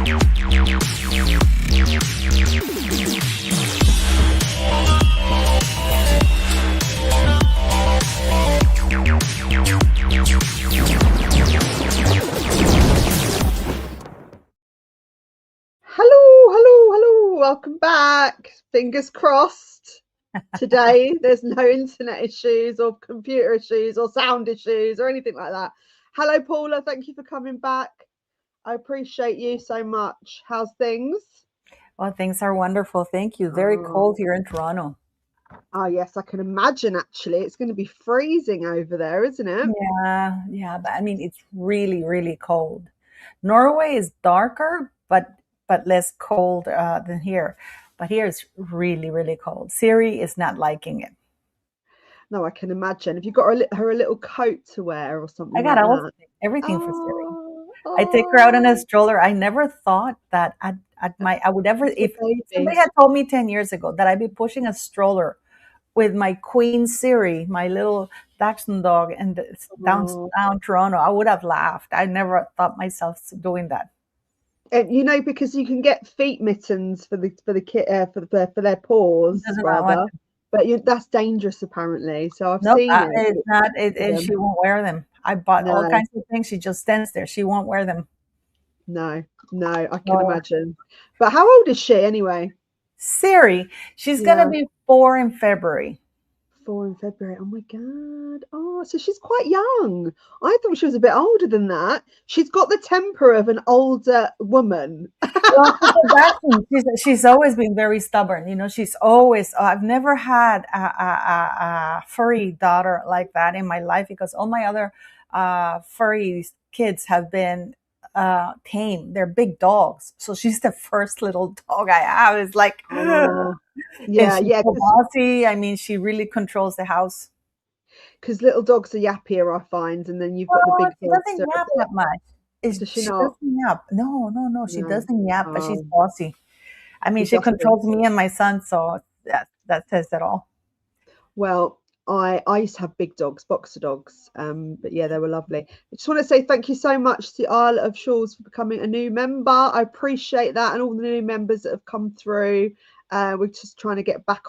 Hello. Welcome back. Fingers crossed. Today, there's no internet issues or computer issues or sound issues or anything like that. Hello, Paula. Thank you for coming back. I appreciate you so much. How's things? Well, things are wonderful. Thank you. Very cold here in Toronto. Oh, yes, I can imagine, actually. It's going to be freezing over there, isn't it? Yeah, but I mean it's really, really cold. Norway is darker, but less cold than here. But here it's really, really cold. Siri is not liking it. No, I can imagine. Have you got her a little coat to wear or something I got like that? everything for Siri. I take her out in a Oh, stroller. I never thought that I would ever, it's a if baby. somebody had told me 10 years ago that I'd be pushing a stroller with my Queen Siri, my little Dachshund dog, and downtown Toronto, I would have laughed. I never thought myself doing that. Because you can get feet mittens for for their paws, Doesn't want rather. But that's dangerous, apparently. So I've Nope, seen it. it's not. She won't wear them. I bought all No, kinds of things. She just stands there. She won't wear them. no, I can No. imagine. But how old is she anyway? Siri, she's gonna be 4 in February. 4 in February. Oh my God. Oh, so she's quite young. I thought she was a bit older than that. She's got the temper of an older woman. Well, she's always been very stubborn. You know, she's always. I've never had a furry daughter like that in my life because all my other furry kids have been tame. They're big dogs. So she's the first little dog I have. It's like, Yeah, and she's so bossy. I mean, she really controls the house. Because little dogs are yappier, I find, and then you've got the big dogs. She doesn't yap that much. Does she She not? doesn't yap. No, she doesn't yap, but she's Oh, bossy. I mean, she controls me and my son, so that says it all. Well, I used to have big dogs, boxer dogs, but yeah, they were lovely. I just want to say thank you so much to Isle of Shawls for becoming a new member. I appreciate that, and all the new members that have come through. We're just trying to get back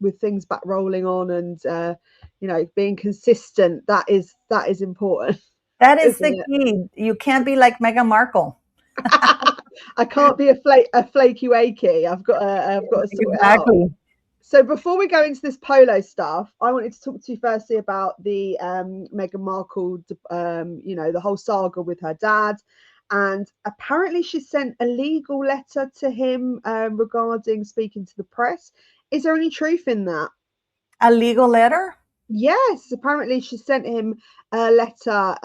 with things back rolling on, and being consistent. That is important. That is the key. You can't be like Meghan Markle. I can't be a flaky wakey. I've got to sort it out. So before we go into this Polo stuff, I wanted to talk to you firstly about the Meghan Markle, the whole saga with her dad. And apparently she sent a legal letter to him regarding speaking to the press. Is there any truth in that? A legal letter? Yes, apparently she sent him a letter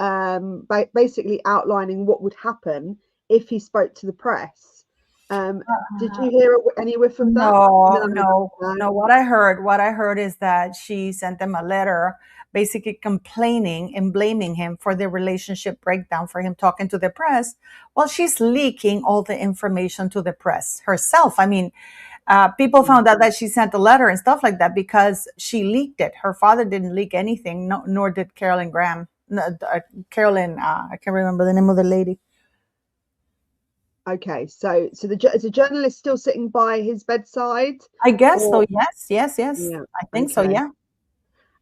basically outlining what would happen if he spoke to the press. Did you hear any whiff of that? No. What I heard is that she sent them a letter basically complaining and blaming him for the relationship breakdown, for him talking to the press. Well, she's leaking all the information to the press herself. I mean, people found out that she sent a letter and stuff like that because she leaked it. Her father didn't leak anything, nor did Carolyn Graham. Carolyn, I can't remember the name of the lady. Okay, so is the journalist still sitting by his bedside? I guess so. Yes. Yeah, I think so. Yeah.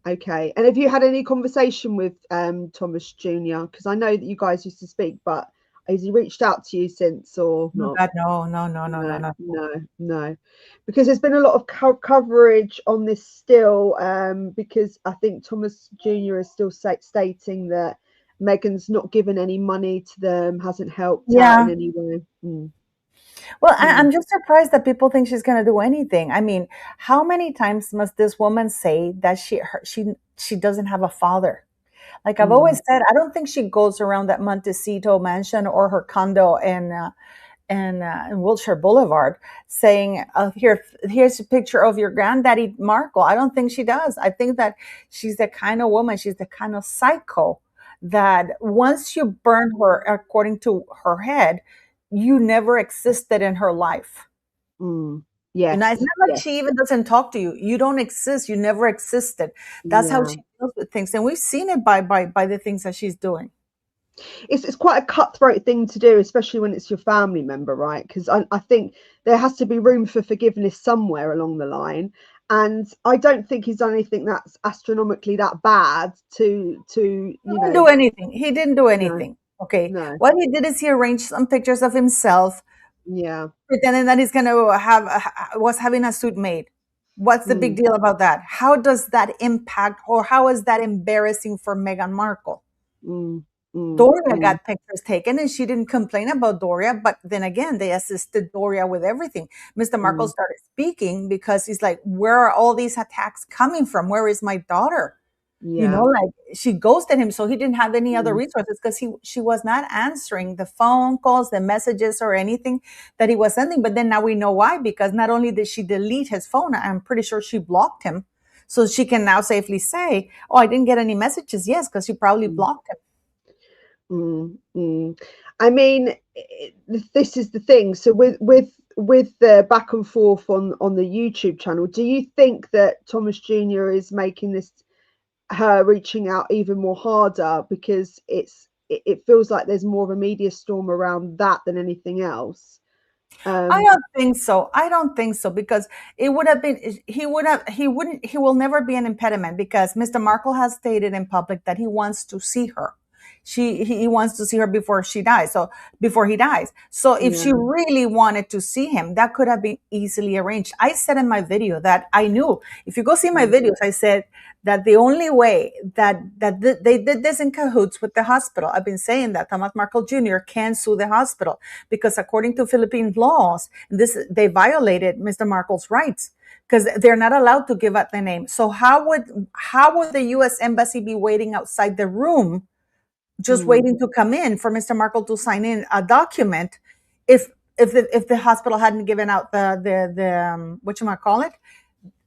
Okay, and have you had any conversation with Thomas Jr.? Because I know that you guys used to speak, but has he reached out to you since or not? God, no. No, because there's been a lot of coverage on this still, because I think Thomas Jr. is still stating that Meghan's not given any money to them, hasn't helped out in any way. Well, I'm just surprised that people think she's going to do anything. I mean, how many times must this woman say that she doesn't have a father? Like I've always said, I don't think she goes around that Montecito mansion or her condo in Wilshire Boulevard saying, here's a picture of your granddaddy Markle. I don't think she does. I think that she's the kind of woman, she's the kind of psycho that once you burn her, according to her head, you never existed in her life. Yes. And it's not like she even doesn't talk to you. You don't exist. You never existed. That's how she deals with things. And we've seen it by the things that she's doing. It's quite a cutthroat thing to do, especially when it's your family member, right? Because I think there has to be room for forgiveness somewhere along the line. And I don't think he's done anything that's astronomically that bad to He didn't do anything. He didn't do no, anything. Okay. no, What he did is he arranged some pictures of himself, yeah, pretending that he's going to was having a suit made. What's the big mm, deal about that? How does that impact, or how is that embarrassing for Meghan Markle? mm, mm, Doria mm, got pictures taken and she didn't complain about Doria, but then again, they assisted Doria with everything. Mr. Markle mm, started speaking because he's like, where are all these attacks coming from? Where is my daughter? yeah, Like she ghosted him, so he didn't have any other mm, resources because she was not answering the phone calls, the messages, or anything that he was sending. But then now we know why, because not only did she delete his phone, I'm pretty sure she blocked him. So she can now safely say, oh, I didn't get any messages. Yes, because she probably mm, blocked him. mm, mm. I mean, this is the thing. So with the back and forth on the YouTube channel, do you think that Thomas Jr. is making this her reaching out even more harder because it feels like there's more of a media storm around that than anything else? I don't think so. I don't think so, because it would have been, he will never be an impediment, because Mr. Markle has stated in public that he wants to see her. He wants to see her before she dies. So before he dies. So if Yeah. she really wanted to see him, that could have been easily arranged. I said in my video that I knew, if you go see my Mm, videos, I said that the only way that they did this in cahoots with the hospital. I've been saying that Thomas Markle Jr. can sue the hospital, because according to Philippine laws, they violated Mr. Markle's rights, because they're not allowed to give out the name. So how would the U.S. Embassy be waiting outside the room, just mm, waiting to come in for Mr. Markle to sign in a document, if the hospital hadn't given out the what you might call it,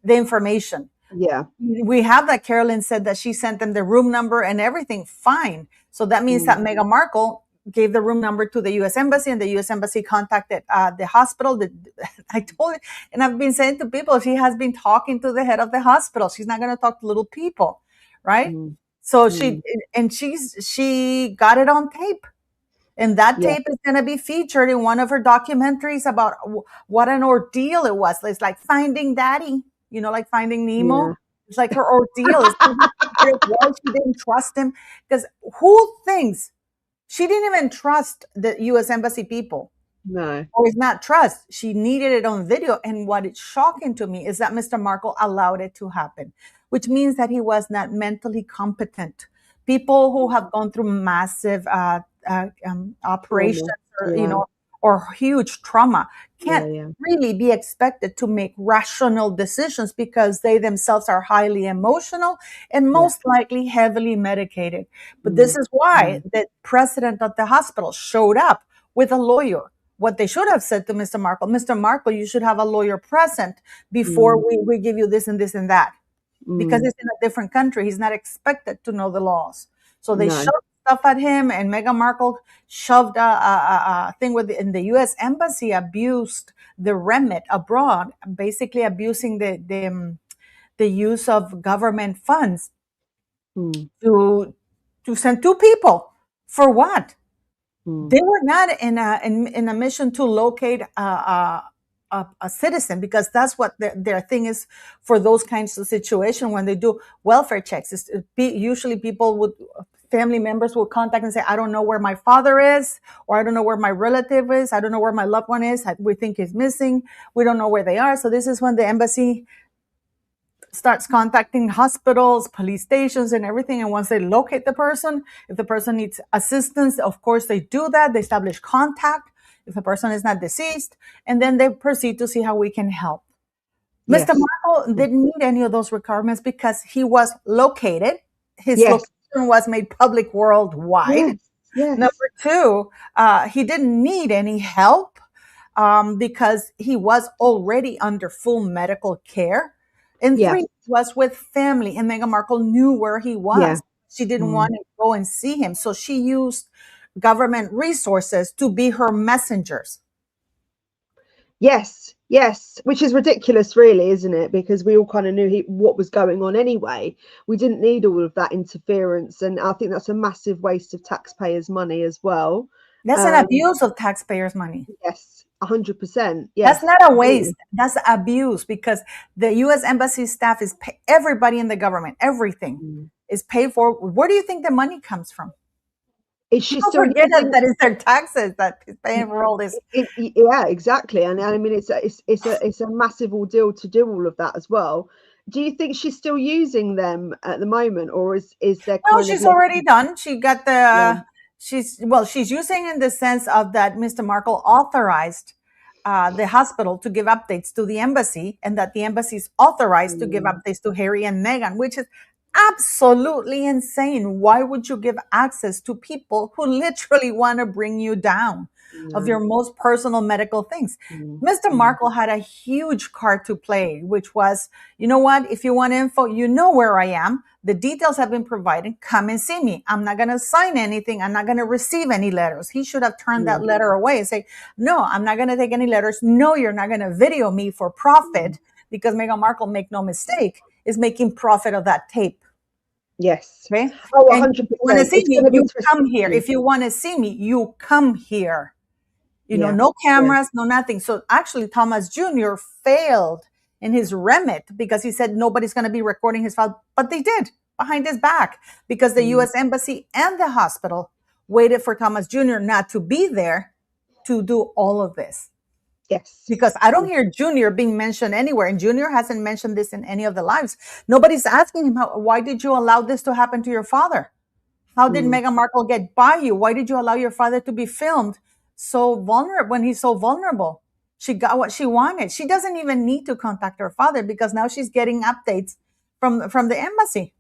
the information? yeah. We have that Carolyn said that she sent them the room number and everything. Fine. So that means that Mm, Meghan Markle gave the room number to the U.S. Embassy, and the U.S. Embassy contacted the hospital. I told it, and I've been saying to people, she has been talking to the head of the hospital. She's not going to talk to little people, right? mm, So mm, she got it on tape. And that yeah. tape is going to be featured in one of her documentaries about what an ordeal it was. It's like Finding Daddy, like Finding Yeah. Nemo. It's like her ordeal. It's why she didn't trust him. Because who thinks she didn't even trust the U.S. Embassy people? No. Or is not trust. She needed it on video. And what is shocking to me is that Mr. Markle allowed it to happen, which means that he was not mentally competent. People who have gone through massive operations, Trauma. or Yeah. or huge trauma, Yeah. can't Yeah. really be expected to make rational decisions, because they themselves are highly emotional and Yeah. most likely heavily medicated. But this Mm, is why mm, the president of the hospital showed up with a lawyer. What they should have said to Mr. Markle, you should have a lawyer present before mm, we give you this and this and that, because mm. he's in a different country. He's not expected to know the laws. So they No. shoved stuff at him, and Meghan Markle shoved a thing in the U.S. Embassy abused the remit abroad, basically abusing the use of government funds Mm, to send two people. For what? mm, They were not in a mission to locate a citizen, because that's what their thing is for those kinds of situations. When they do welfare checks, usually family members will contact and say, I don't know where my father is, or I don't know where my relative is, I don't know where my loved one is, we think he's missing, we don't know where they are. So this is when the embassy starts contacting hospitals, police stations, and everything. And once they locate the person, if the person needs assistance, of course they do that. They establish contact if the person is not deceased, and then they proceed to see how we can help. Mr. yes. Markle Mm, didn't meet any of those requirements because he was located. His yes. location was made public worldwide. Yes. Yes. Number two, he didn't need any help, because he was already under full medical care. And Yeah. three, was with family, and Meghan Markle knew where he Yeah. was. She didn't Mm, want to go and see him. So she used government resources to be her messengers. Yes, yes, which is ridiculous, really, isn't it? Because we all kind of knew what was going on anyway. We didn't need all of that interference, and I think that's a massive waste of taxpayers' money as well. That's an abuse of taxpayers' money. Yes, 100%. That's Yes, not a waste. That's abuse, because the U.S. Embassy staff is everybody in the government, everything is paid for. Where do you think the money comes from? Is she People still forget using, that it's their taxes that is paying for all this. Yeah, exactly. And I mean, it's a massive ordeal to do all of that as well. Do you think she's still using them at the moment, or is there No, kind of she's like, already done. She got yeah, she's using in the sense of that Mr. Markle authorized the hospital to give updates to the embassy, and that the embassy is authorized to give updates to Harry and Meghan, which is absolutely insane. Why would you give access to people who literally want to bring you down of your most personal medical things? Mr. Markle had a huge card to play, which was, you know what, if you want info, you know where I am. The details have been provided. Come and see me. I'm not going to sign anything. I'm not going to receive any letters. He should have turned that letter away and say, no, I'm not going to take any letters. No, you're not going to video me for profit, because Meghan Markle, make no mistake, is making profit of that tape. Yes. Okay. Oh, And if 100%. you want to see It's me, going to be you come twisted. here. If you want to see me, you come here. You know, Yeah. no cameras, no nothing. So actually, Thomas Jr. failed in his remit because he said nobody's going to be recording his file, but they did behind his back, because the U.S. Embassy and the hospital waited for Thomas Jr. not to be there to do all of this. Yes. Because I don't hear Junior being mentioned anywhere, and Junior hasn't mentioned this in any of the lives. Nobody's asking him, why did you allow this to happen to your father? How did Meghan Markle get by you? Why did you allow your father to be filmed so vulnerable when he's so vulnerable? She got what she wanted. She doesn't even need to contact her father, because now she's getting updates from the embassy.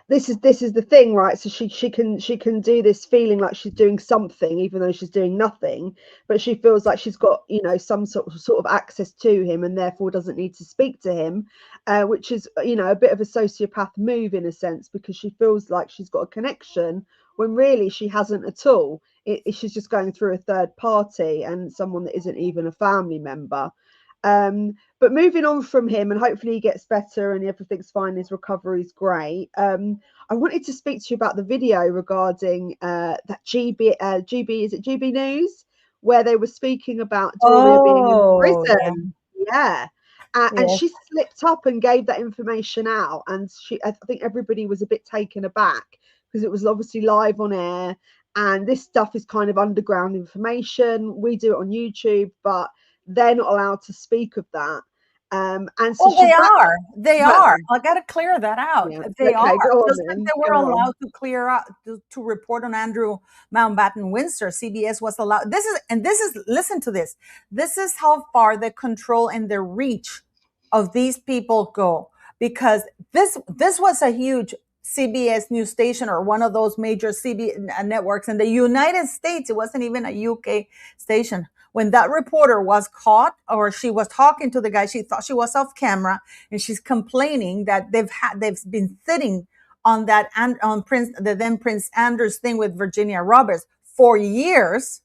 This is the thing, right? So she can do this feeling like she's doing something, even though she's doing nothing, but she feels like she's got, you know, some sort of access to him, and therefore doesn't need to speak to him, which is, you know, a bit of a sociopath move in a sense, because she feels like she's got a connection when really she hasn't at all. She's just going through a third party and someone that isn't even a family member. But moving on from him, and hopefully he gets better and everything's fine, his recovery's great. I wanted to speak to you about the video regarding that GB, is it GB News, where they were speaking about Doria being in prison. Yeah. And she slipped up and gave that information out, and I think everybody was a bit taken aback, because it was obviously live on air, and this stuff is kind of underground information. We do it on YouTube, but they're not allowed to speak of that. And so they are. I got to clear that out. Yeah. They are. Go on, Just like then. they were allowed to clear out to report on Andrew Mountbatten Windsor. CBS was allowed. This is listen to this. This is how far the control and the reach of these people go, because this was a huge CBS news station, or one of those major CBS networks in the United States. It wasn't even a UK station. When that reporter was caught, or she was talking to the guy, she thought she was off camera, and she's complaining that they've been sitting on that, and on the then Prince Andrew's thing with Virginia Roberts for years.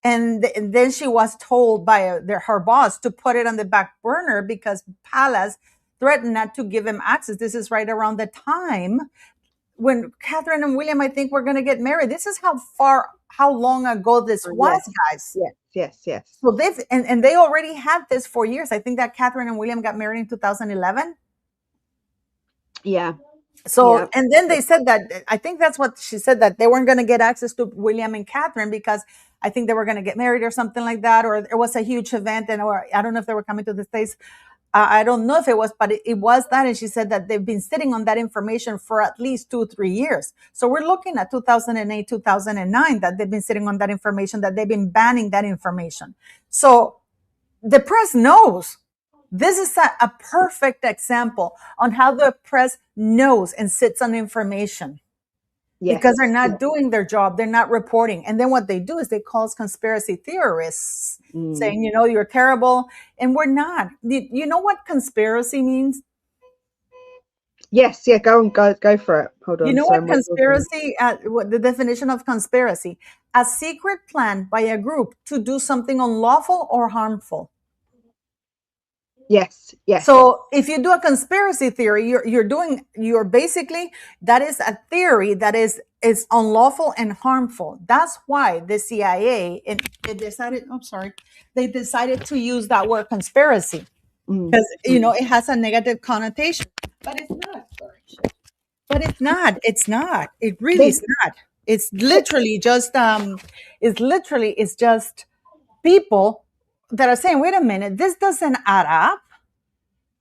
And then she was told by her boss to put it on the back burner, because Palace threatened not to give him access. This is right around the time when Catherine and William, I think, were going to get married. This is how long ago this was, guys. Yes. So and they already had this for years. I think that Catherine and William got married in 2011. Yeah. So, and then they said that, I think that's what she said, that they weren't going to get access to William and Catherine because I think they were going to get married or something like that, or there was a huge event, and or I don't know if they were coming to the States. I don't know if it was, but it was that. And she said that they've been sitting on that information for at least 2-3 years. So we're looking at 2008, 2009, that they've been sitting on that information, that they've been banning that information. So the press knows. This is a perfect example on how the press knows and sits on information. Because they're not doing their job. They're not reporting. And then what they do is they cause conspiracy theorists saying, you know, you're terrible. And we're not. You know what conspiracy means? Yes, yeah, go for it. Hold You on, know sorry, what my daughter. conspiracy, what the definition of conspiracy? A secret plan by a group to do something unlawful or harmful. Yes, yes. So if you do a conspiracy theory, you're basically, that is a theory that is unlawful and harmful. That's why the CIA it decided. I'm sorry, they decided to use that word conspiracy Mm, because mm. it has a negative connotation, but it's not. Sorry, shit. But it's not. It's not. It really There's, is not. It's literally just it's just people that are saying, wait a minute, this doesn't add up.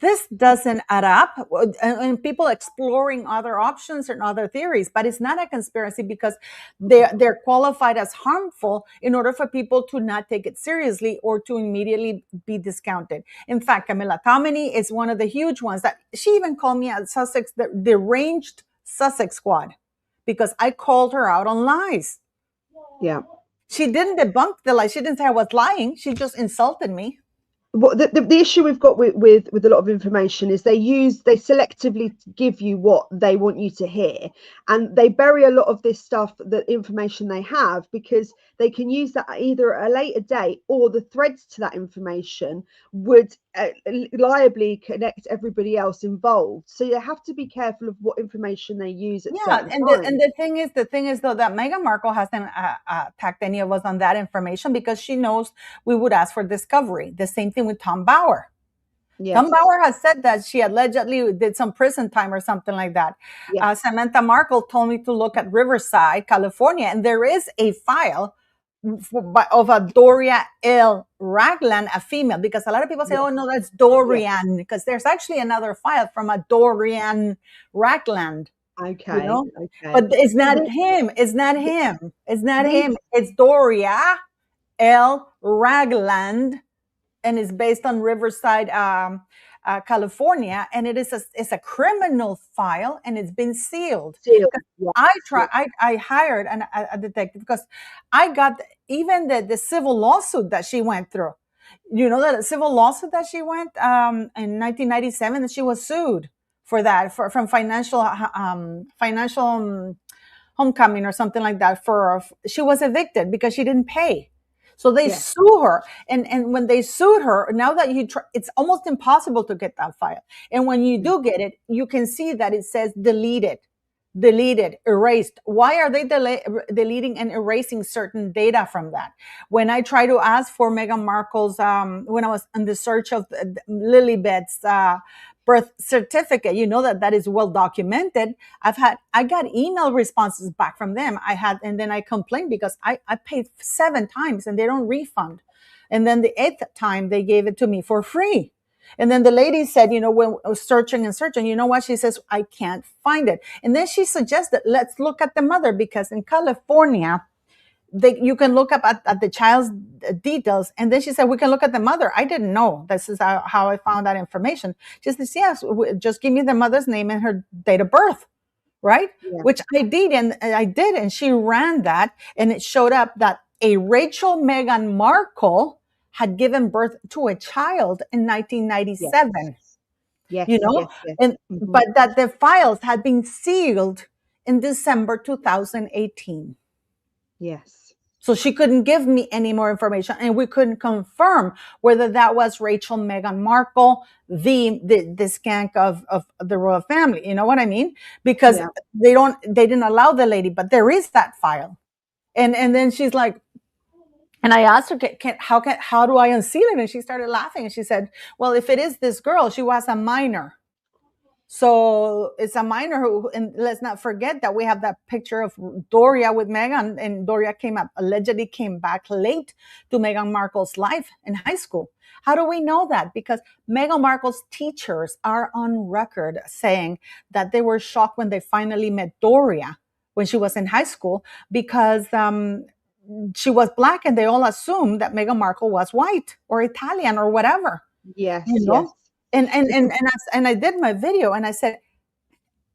This doesn't add up. And people exploring other options and other theories, but it's not a conspiracy because they're qualified as harmful in order for people to not take it seriously or to immediately be discounted. In fact, Camilla Tominey is one of the huge ones that she even called me at Sussex, the deranged Sussex squad, because I called her out on lies. yeah. She didn't debunk the lie. She didn't say I was lying. She just insulted me. What the issue we've got with a lot of information is they selectively give you what they want you to hear, and they bury a lot of this stuff, the information they have, because they can use that either at a later date, or the threads to that information would liably connect everybody else involved. So you have to be careful of what information they use at Yeah, certain and times. the thing is though that Meghan Markle hasn't attacked any of us on that information because she knows we would ask for discovery. The same thing with Tom Bauer. Tom Yes. Bauer has said that she allegedly did some prison time or something like that. Yes. Samantha Markle told me to look at Riverside, California, and there is a file of a Doria L. Ragland, a female, because a lot of people say, Yes. oh, no, that's Dorian, because there's actually another file from a Dorian Ragland. Okay. But Okay. it's not The, him. It's not him. It's not these him. It's Doria L. Ragland, and it's based on Riverside, California, and it's a criminal file, and it's been sealed. seals. Yes. I hired a detective because I got even the civil lawsuit that she went through. You know, that civil lawsuit that she went in 1997, that she was sued for that from financial homecoming or something like that. For she was evicted because she didn't pay. So they sue her, and when they sued her, now that it's almost impossible to get that file. And when you do get it, you can see that it says deleted, erased. Why are they deleting and erasing certain data from that? When I try to ask for Meghan Markle's, when I was in the search of Lilibet's birth certificate, that is well documented. I got email responses back from them. And then I complained because I paid 7 times and they don't refund. And then the 8th time they gave it to me for free. And then the lady said, when I was searching and searching, you know what? She says, I can't find it. And then she suggested, let's look at the mother, because in California, you can look up at the child's details. And then she said, we can look at the mother. I didn't know. This is how I found that information. She says, yes, just give me the mother's name and her date of birth. Right? Yeah. Which I did. And she ran that, and it showed up that a Rachel Meghan Markle had given birth to a child in 1997. Yes. Yes. And but that the files had been sealed in December 2018. Yes. So she couldn't give me any more information, and we couldn't confirm whether that was Rachel Meghan Markle, the skank of the royal family. You know what I mean? Because they didn't allow the lady, but there is that file. And then she's like, and I asked her, how do I unseal it? And she started laughing, and she said, well, if it is this girl, she was a minor. So it's a minor who, and let's not forget that we have that picture of Doria with Meghan, and Doria allegedly came back late to Meghan Markle's life in high school. How do we know that? Because Meghan Markle's teachers are on record saying that they were shocked when they finally met Doria when she was in high school, because she was Black, and they all assumed that Meghan Markle was white or Italian or whatever. Yes. Yes. And I did my video, and I said,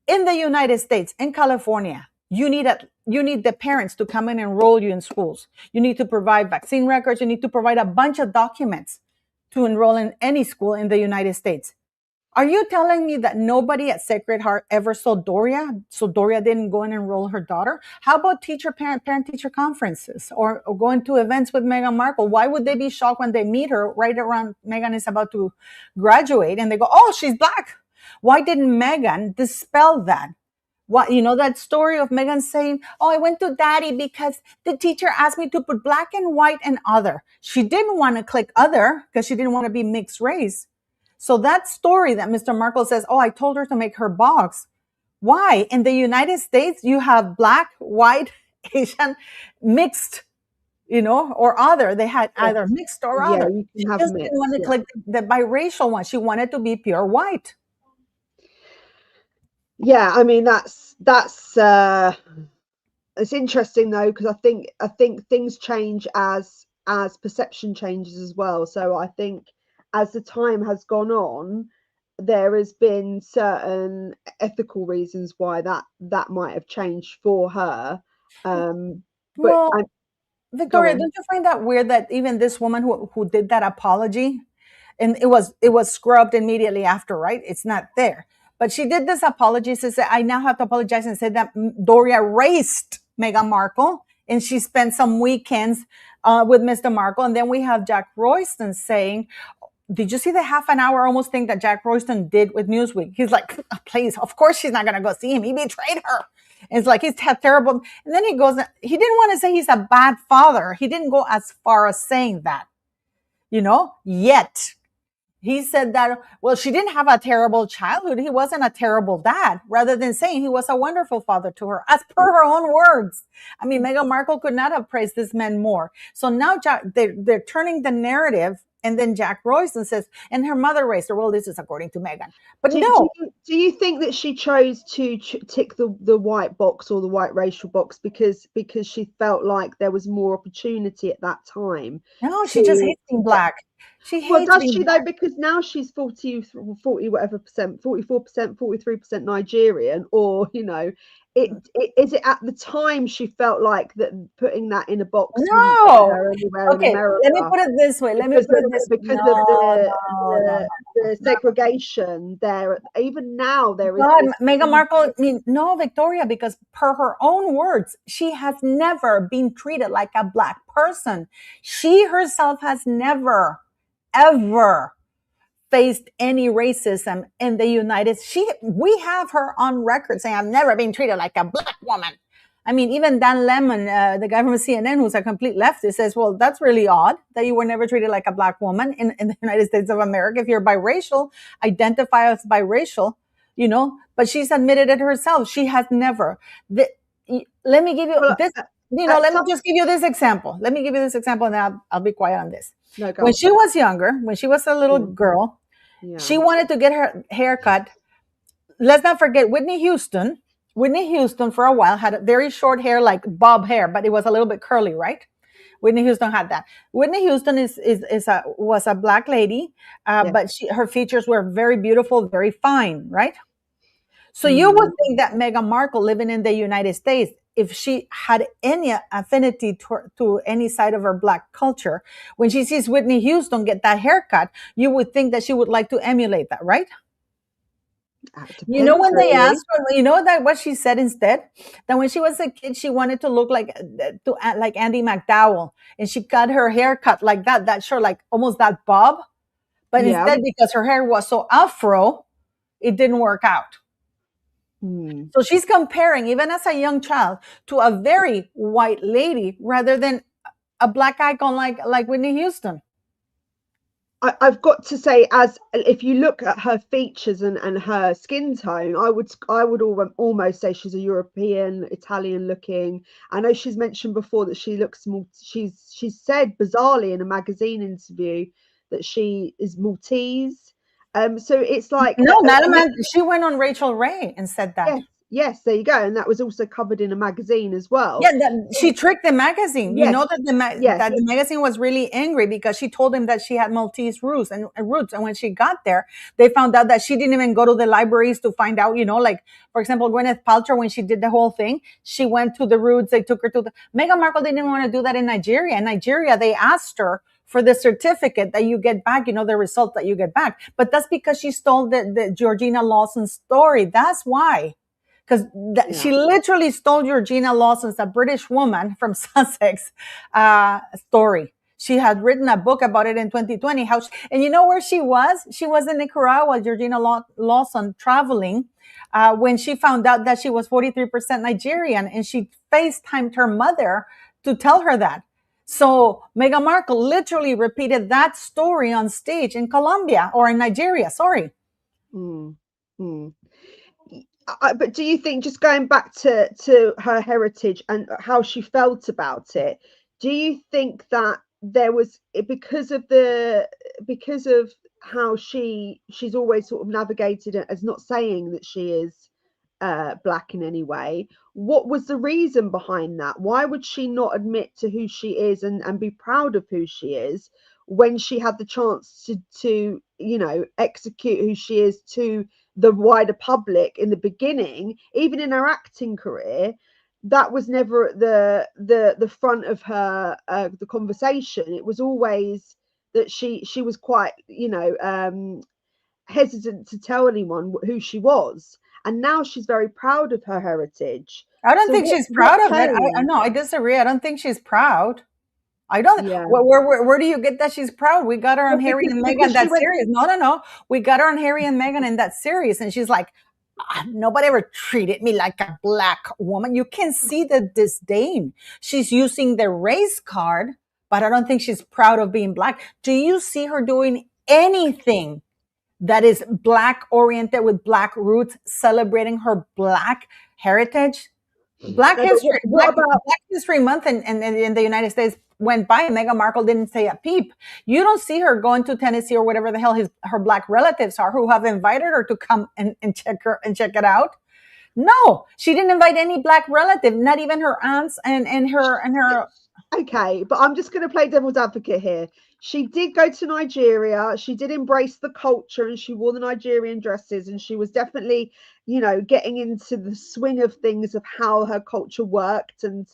in the United States, in California, you need the parents to come and enroll you in schools. You need to provide vaccine records. You need to provide a bunch of documents to enroll in any school in the United States. Are you telling me that nobody at Sacred Heart ever saw Doria? So Doria didn't go and enroll her daughter? How about parent teacher conferences or going to events with Meghan Markle? Why would they be shocked when they meet her right around Meghan is about to graduate and they go, oh, she's black? Why didn't Meghan dispel that? What, that story of Meghan saying, oh, I went to daddy because the teacher asked me to put black and white and other. She didn't want to click other because she didn't want to be mixed race. So that story that Mr. Markle says, oh, I told her to make her box. Why? In the United States, you have black, white, Asian, mixed, or other. They had either mixed or other. She just didn't want to click the biracial one. She wanted to be pure white. Yeah, I mean, that's it's interesting though, because I think things change as perception changes as well. So I think as the time has gone on, there has been certain ethical reasons why that might have changed for her. Victoria, don't you find that weird that even this woman who did that apology, and it was scrubbed immediately after, right? It's not there. But she did this apology. She said, I now have to apologize, and said that Doria raised Meghan Markle, and she spent some weekends with Mr. Markle. And then we have Jack Royston saying, did you see the half an hour almost thing that Jack Royston did with Newsweek? He's like, please, of course she's not going to go see him. He betrayed her. And it's like, he's terrible. And then he goes, he didn't want to say he's a bad father. He didn't go as far as saying that, yet. He said that, well, she didn't have a terrible childhood. He wasn't a terrible dad, rather than saying he was a wonderful father to her, as per her own words. I mean, Meghan Markle could not have praised this man more. So now they're turning the narrative. And then Jack Royston says, and her mother raised her. Well, this is according to Meghan. But do you think that she chose to tick the white box or the white racial box because she felt like there was more opportunity at that time? No, she just hates being black. Does she though? Because now she's 40 whatever percent, 44%, 43% Nigerian, or is it at the time she felt like that putting that in a box? No. Okay, let me put it this way. Because of the segregation there. Even now there is. Meghan Markle. No, Victoria, because per her own words, she has never been treated like a black person. She herself has never, ever faced any racism in the United States. We have her on record saying, I've never been treated like a black woman. I mean, even Dan Lemon, the guy from CNN, who's a complete leftist, says, well, that's really odd that you were never treated like a black woman in the United States of America. If you're biracial, identify as biracial, but she's admitted it herself. She has never. Let me give you this. Let me just give you this example. Let me give you this example, and then I'll be quiet on this. No, when she was younger, when she was a little girl, she wanted to get her hair cut. Let's not forget Whitney Houston. Whitney Houston, for a while, had a very short hair, like bob hair, but it was a little bit curly, right? Whitney Houston had that. Whitney Houston was a black lady, but her features were very beautiful, very fine, right? So you would think that Meghan Markle, living in the United States, if she had any affinity to any side of her black culture, when she sees Whitney Houston get that haircut, you would think that she would like to emulate that, right? When they asked her, what she said instead? That when she was a kid, she wanted to look like Andie MacDowell, and she got her hair cut like that short, like almost that bob. But instead, because her hair was so afro, it didn't work out. So she's comparing, even as a young child, to a very white lady rather than a black icon like Whitney Houston. I've got to say, as if you look at her features and her skin tone, I would almost say she's a European, Italian looking. I know she's mentioned before that she looks more. She's said bizarrely in a magazine interview that she is Maltese. So it's like she went on Rachel Ray and said that. Yes, there you go, and that was also covered in a magazine as well. Yeah, she tricked the magazine. Yes. That the magazine was really angry because she told them that she had Maltese roots, and when she got there, they found out that she didn't even go to the libraries to find out. Like for example, Gwyneth Paltrow, when she did the whole thing, she went to the roots. They took her to Meghan Markle didn't want to do that in Nigeria. In Nigeria, they asked her for the certificate that you get back, the result that you get back. But that's because she stole the Georgina Lawson story. That's why. Because she literally stole Georgina Lawson's, a British woman from Sussex, story. She had written a book about it in 2020. And you know where she was? She was in Nicaragua, Georgina Lawson, traveling, when she found out that she was 43% Nigerian, and she FaceTimed her mother to tell her that. So Meghan Markle literally repeated that story on stage in Colombia, or in Nigeria, sorry. But do you think, just going back to her heritage and how she felt about it, do you think that there was, because of how she's always sort of navigated it as not saying that she is black in any way, what was the reason behind that? Why would she not admit to who she is and be proud of who she is when she had the chance to execute who she is to the wider public in the beginning? Even in her acting career, that was never at the front of her the conversation. It was always that she was quite hesitant to tell anyone who she was, and now she's very proud of her heritage. I don't think she's proud of it. No, I disagree. I don't think she's proud. I don't. Yeah. Where do you get that she's proud? We got her on Harry and Meghan, that series. No. We got her on Harry and Meghan in that series, and she's like, nobody ever treated me like a black woman. You can see the disdain. She's using the race card, but I don't think she's proud of being black. Do you see her doing anything that is black oriented with black roots, celebrating her black heritage? Black History Month in the United States went by, and Meghan Markle didn't say a peep. You don't see her going to Tennessee or whatever the hell her black relatives are, who have invited her to come and check it out. No, she didn't invite any black relative, not even her aunts and her. Okay, but I'm just going to play devil's advocate here. She did go to Nigeria. She did embrace the culture, and she wore the Nigerian dresses, and she was definitely, getting into the swing of things of how her culture worked, and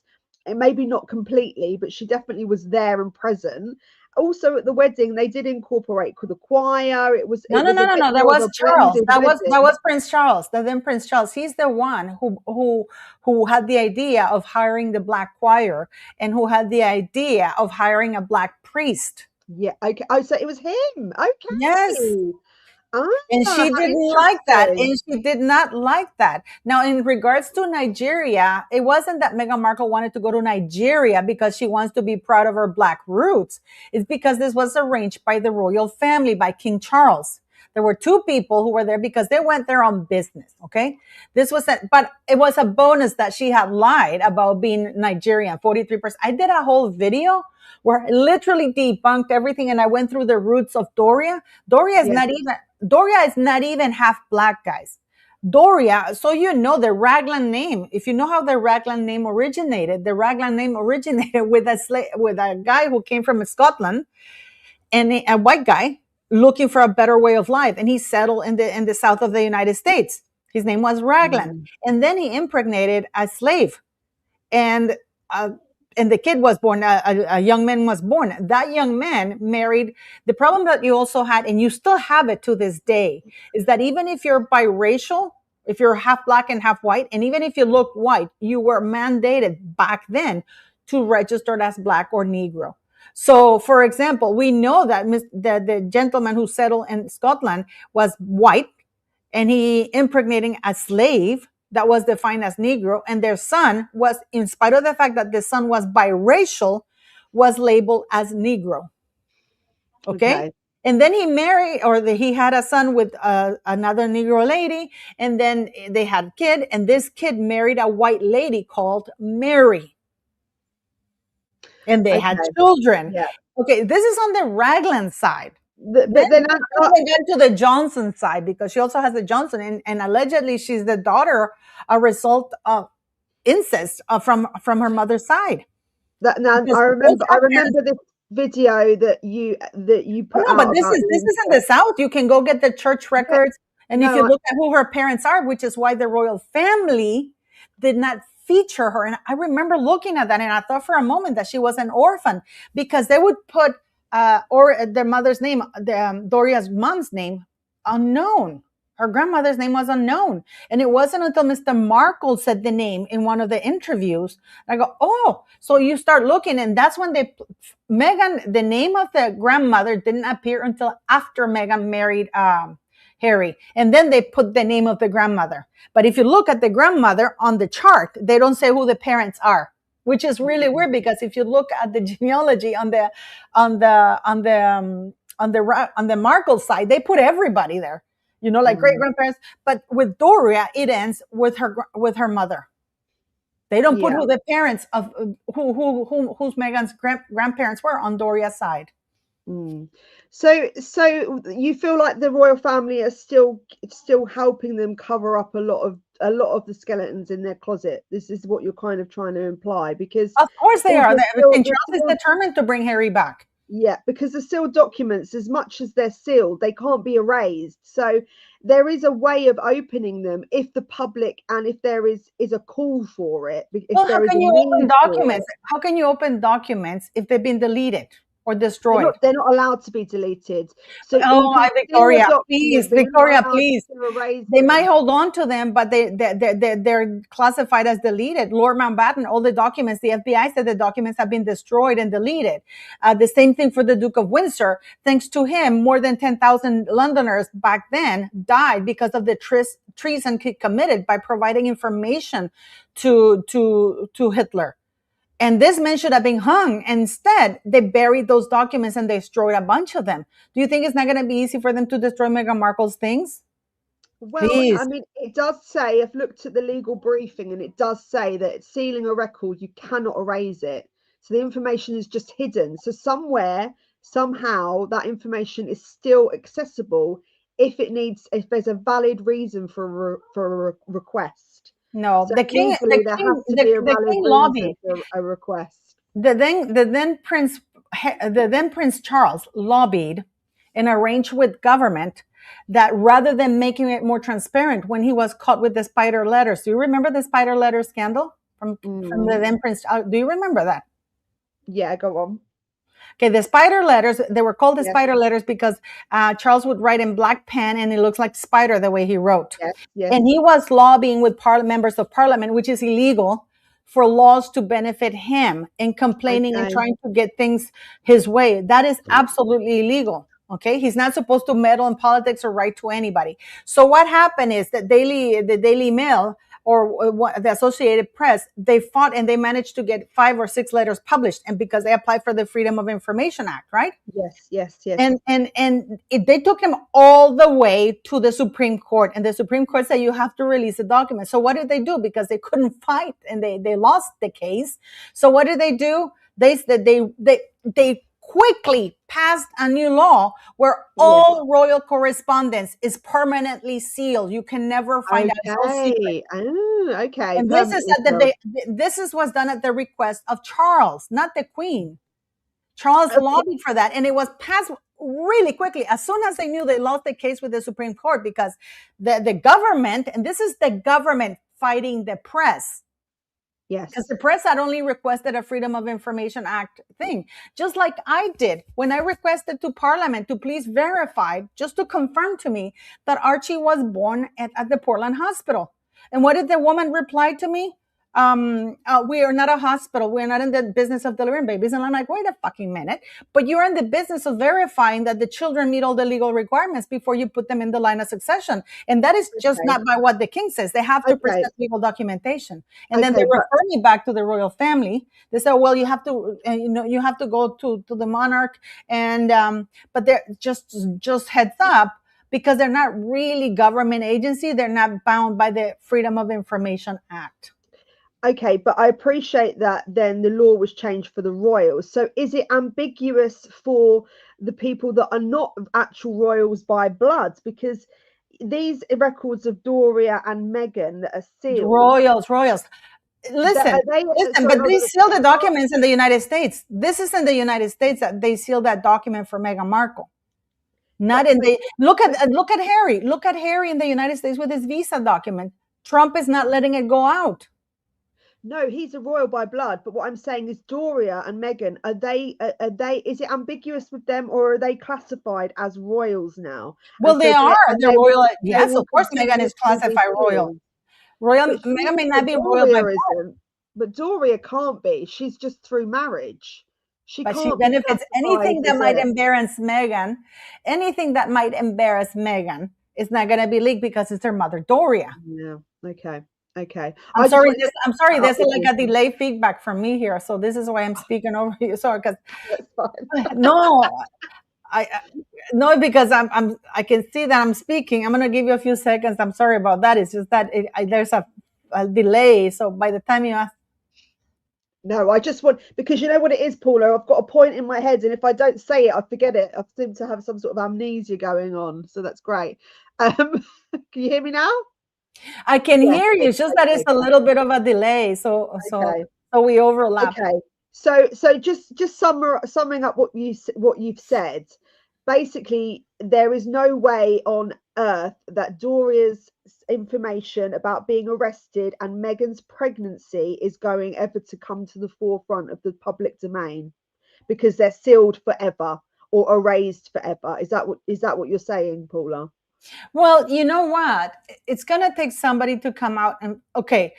maybe not completely, but she definitely was there and present. Also at the wedding, they did incorporate the choir. It was no. That was Charles. That was Prince Charles. Then Prince Charles. He's the one who had the idea of hiring the black choir, and who had the idea of hiring a black priest. Yeah. Okay. Oh, so it was him. Okay. Yes. And she didn't like that. And she did not like that. Now, in regards to Nigeria, it wasn't that Meghan Markle wanted to go to Nigeria because she wants to be proud of her black roots. It's because this was arranged by the royal family, by King Charles. There were two people who were there because they went there on business. Okay. But it was a bonus that she had lied about being Nigerian, 43%. I did a whole video where I literally debunked everything, and I went through the roots of Doria. Doria is not even half black, guys. Doria, so the Raglan name, if you know how the Raglan name originated with a guy who came from Scotland, and a white guy looking for a better way of life, and he settled in the south of the United States. His name was Raglan, and then he impregnated a slave, and the kid was born, a young man was born. That young man married. The problem that you also had, and you still have it to this day, is that even if you're biracial, if you're half black and half white, and even if you look white, you were mandated back then to register as black or Negro. So, for example, we know that the gentleman who settled in Scotland was white, and he impregnating a slave that was defined as Negro, and their son was, in spite of the fact that the son was biracial, was labeled as Negro. Okay? And then he had a son with another Negro lady, and then they had a kid, and this kid married a white lady called Mary. And they had children. Yeah. Okay, this is on the Raglan side. Then I get to the Johnson side, because she also has a Johnson, and allegedly she's the daughter, a result of incest from her mother's side. I remember this video that you put out. But this is in the South. You can go get the church records, and if you look at who her parents are, which is why the royal family did not feature her. And I remember looking at that, and I thought for a moment that she was an orphan, because they would put or their mother's name, Doria's mom's name, unknown. Her grandmother's name was unknown. And it wasn't until Mr. Markle said the name in one of the interviews. I go, oh, so you start looking. And that's when Meghan, the name of the grandmother didn't appear until after Meghan married Harry. And then they put the name of the grandmother. But if you look at the grandmother on the chart, they don't say who the parents are, which is really weird, because if you look at the genealogy on the Markle side, they put everybody there, like great grandparents. But with Doria, it ends with her mother. They don't put who the parents of who's Meghan's grandparents were on Doria's side. So you feel like the royal family are still helping them cover up a lot of the skeletons in their closet. This is what you're kind of trying to imply, because of course they are. King Charles is determined to bring Harry back. Yeah, because the sealed documents, as much as they're sealed, they can't be erased. So there is a way of opening them if the public, and if there is a call for it. Well, how can you open documents? How can you open documents if they've been deleted or destroyed? They're not allowed to be deleted. So Victoria, please, They might hold on to them, but they're classified as deleted. Lord Mountbatten, all the documents, the FBI said the documents have been destroyed and deleted. The same thing for the Duke of Windsor. Thanks to him, more than 10,000 Londoners back then died because of the treason he committed by providing information to Hitler. And this man should have been hung. Instead, they buried those documents and they destroyed a bunch of them. Do you think it's not going to be easy for them to destroy Meghan Markle's things? Well, please. I mean, it does say, I've looked at the legal briefing, and it does say that sealing a record, you cannot erase it. So the information is just hidden. So somewhere, somehow, that information is still accessible if there's a valid reason for a request. No, so the king lobbied a request. The then Prince Charles lobbied and arranged with government that rather than making it more transparent, when he was caught with the spider letters. Do you remember the spider letter scandal from the then Prince? Do you remember that? Yeah, go on. Okay, the spider letters, they were called the spider letters because Charles would write in black pen and it looks like spider the way he wrote. Yes. And he was lobbying with members of parliament, which is illegal, for laws to benefit him, and complaining and trying to get things his way. That is absolutely illegal. Okay, he's not supposed to meddle in politics or write to anybody. So what happened is that the Daily Mail or the Associated Press, they fought and they managed to get 5 or 6 letters published, and because they applied for the Freedom of Information Act, right? Yes. They took him all the way to the Supreme Court, and the Supreme Court said you have to release the document. So what did they do? Because they couldn't fight and they lost the case. So what did they do? They quickly passed a new law where all royal correspondence is permanently sealed. You can never find out. Okay. And this was done at the request of Charles, not the Queen. Charles lobbied for that, and it was passed really quickly as soon as they knew they lost the case with the Supreme Court, because the government, and this is the government fighting the press. Yes. Because the press had only requested a Freedom of Information Act thing, just like I did when I requested to Parliament to please verify, just to confirm to me that Archie was born at the Portland Hospital. And what did the woman reply to me? We are not a hospital. We're not in the business of delivering babies. And I'm like, wait a fucking minute. But you're in the business of verifying that the children meet all the legal requirements before you put them in the line of succession. And that is just not by what the king says. They have to present legal documentation. And then they refer me back to the royal family. They say, well, you have to, you have to go to the monarch. And, but they're just heads up, because they're not really government agency. They're not bound by the Freedom of Information Act. Okay, but I appreciate that then the law was changed for the royals. So is it ambiguous for the people that are not actual royals by blood? Because these records of Doria and Meghan that are sealed. Royals. Listen, but they seal the documents in the United States. This is in the United States that they seal that document for Meghan Markle. Not in the look at Harry. Look at Harry in the United States with his visa document. Trump is not letting it go out. No, he's a royal by blood. But what I'm saying is, Doria and Meghan, are they? Is it ambiguous with them, or are they classified as royals now? Well, they are. They're royal. They Yes, will of course, Meghan continue is to be classified royal. sealed. Royal But Meghan may not be royal by Doria blood, isn't. But Doria can't be. She's just through marriage. She but she can't be benefits. classified Anything that as might a. embarrass Meghan, anything that might embarrass Meghan is not going to be leaked because it's her mother, Doria. Yeah. Okay. Okay. I'm I just sorry. wanted to I'm sorry. put that up There's with like you. a delay feedback from me here, so this is why I'm speaking over you. Sorry, because That's fine. no, I no, because I can see that I'm speaking. I'm gonna give you a few seconds. I'm sorry about that. It's just that there's a delay. So by the time you ask, No, I just want, because you know what it is, Paula. I've got a point in my head, and if I don't say it, I forget it. I seem to have some sort of amnesia going on, so that's great. Can you hear me now? I can Yes. hear you. It's just that it's Okay. a little bit of a delay. Okay. So we overlap. Okay. So just summing up what you've said. Basically, there is no way on earth that Doria's information about being arrested and Meghan's pregnancy is going ever to come to the forefront of the public domain, because they're sealed forever or erased forever. Is that what you're saying, Paula? Well, you know what? It's gonna take somebody to come out and okay.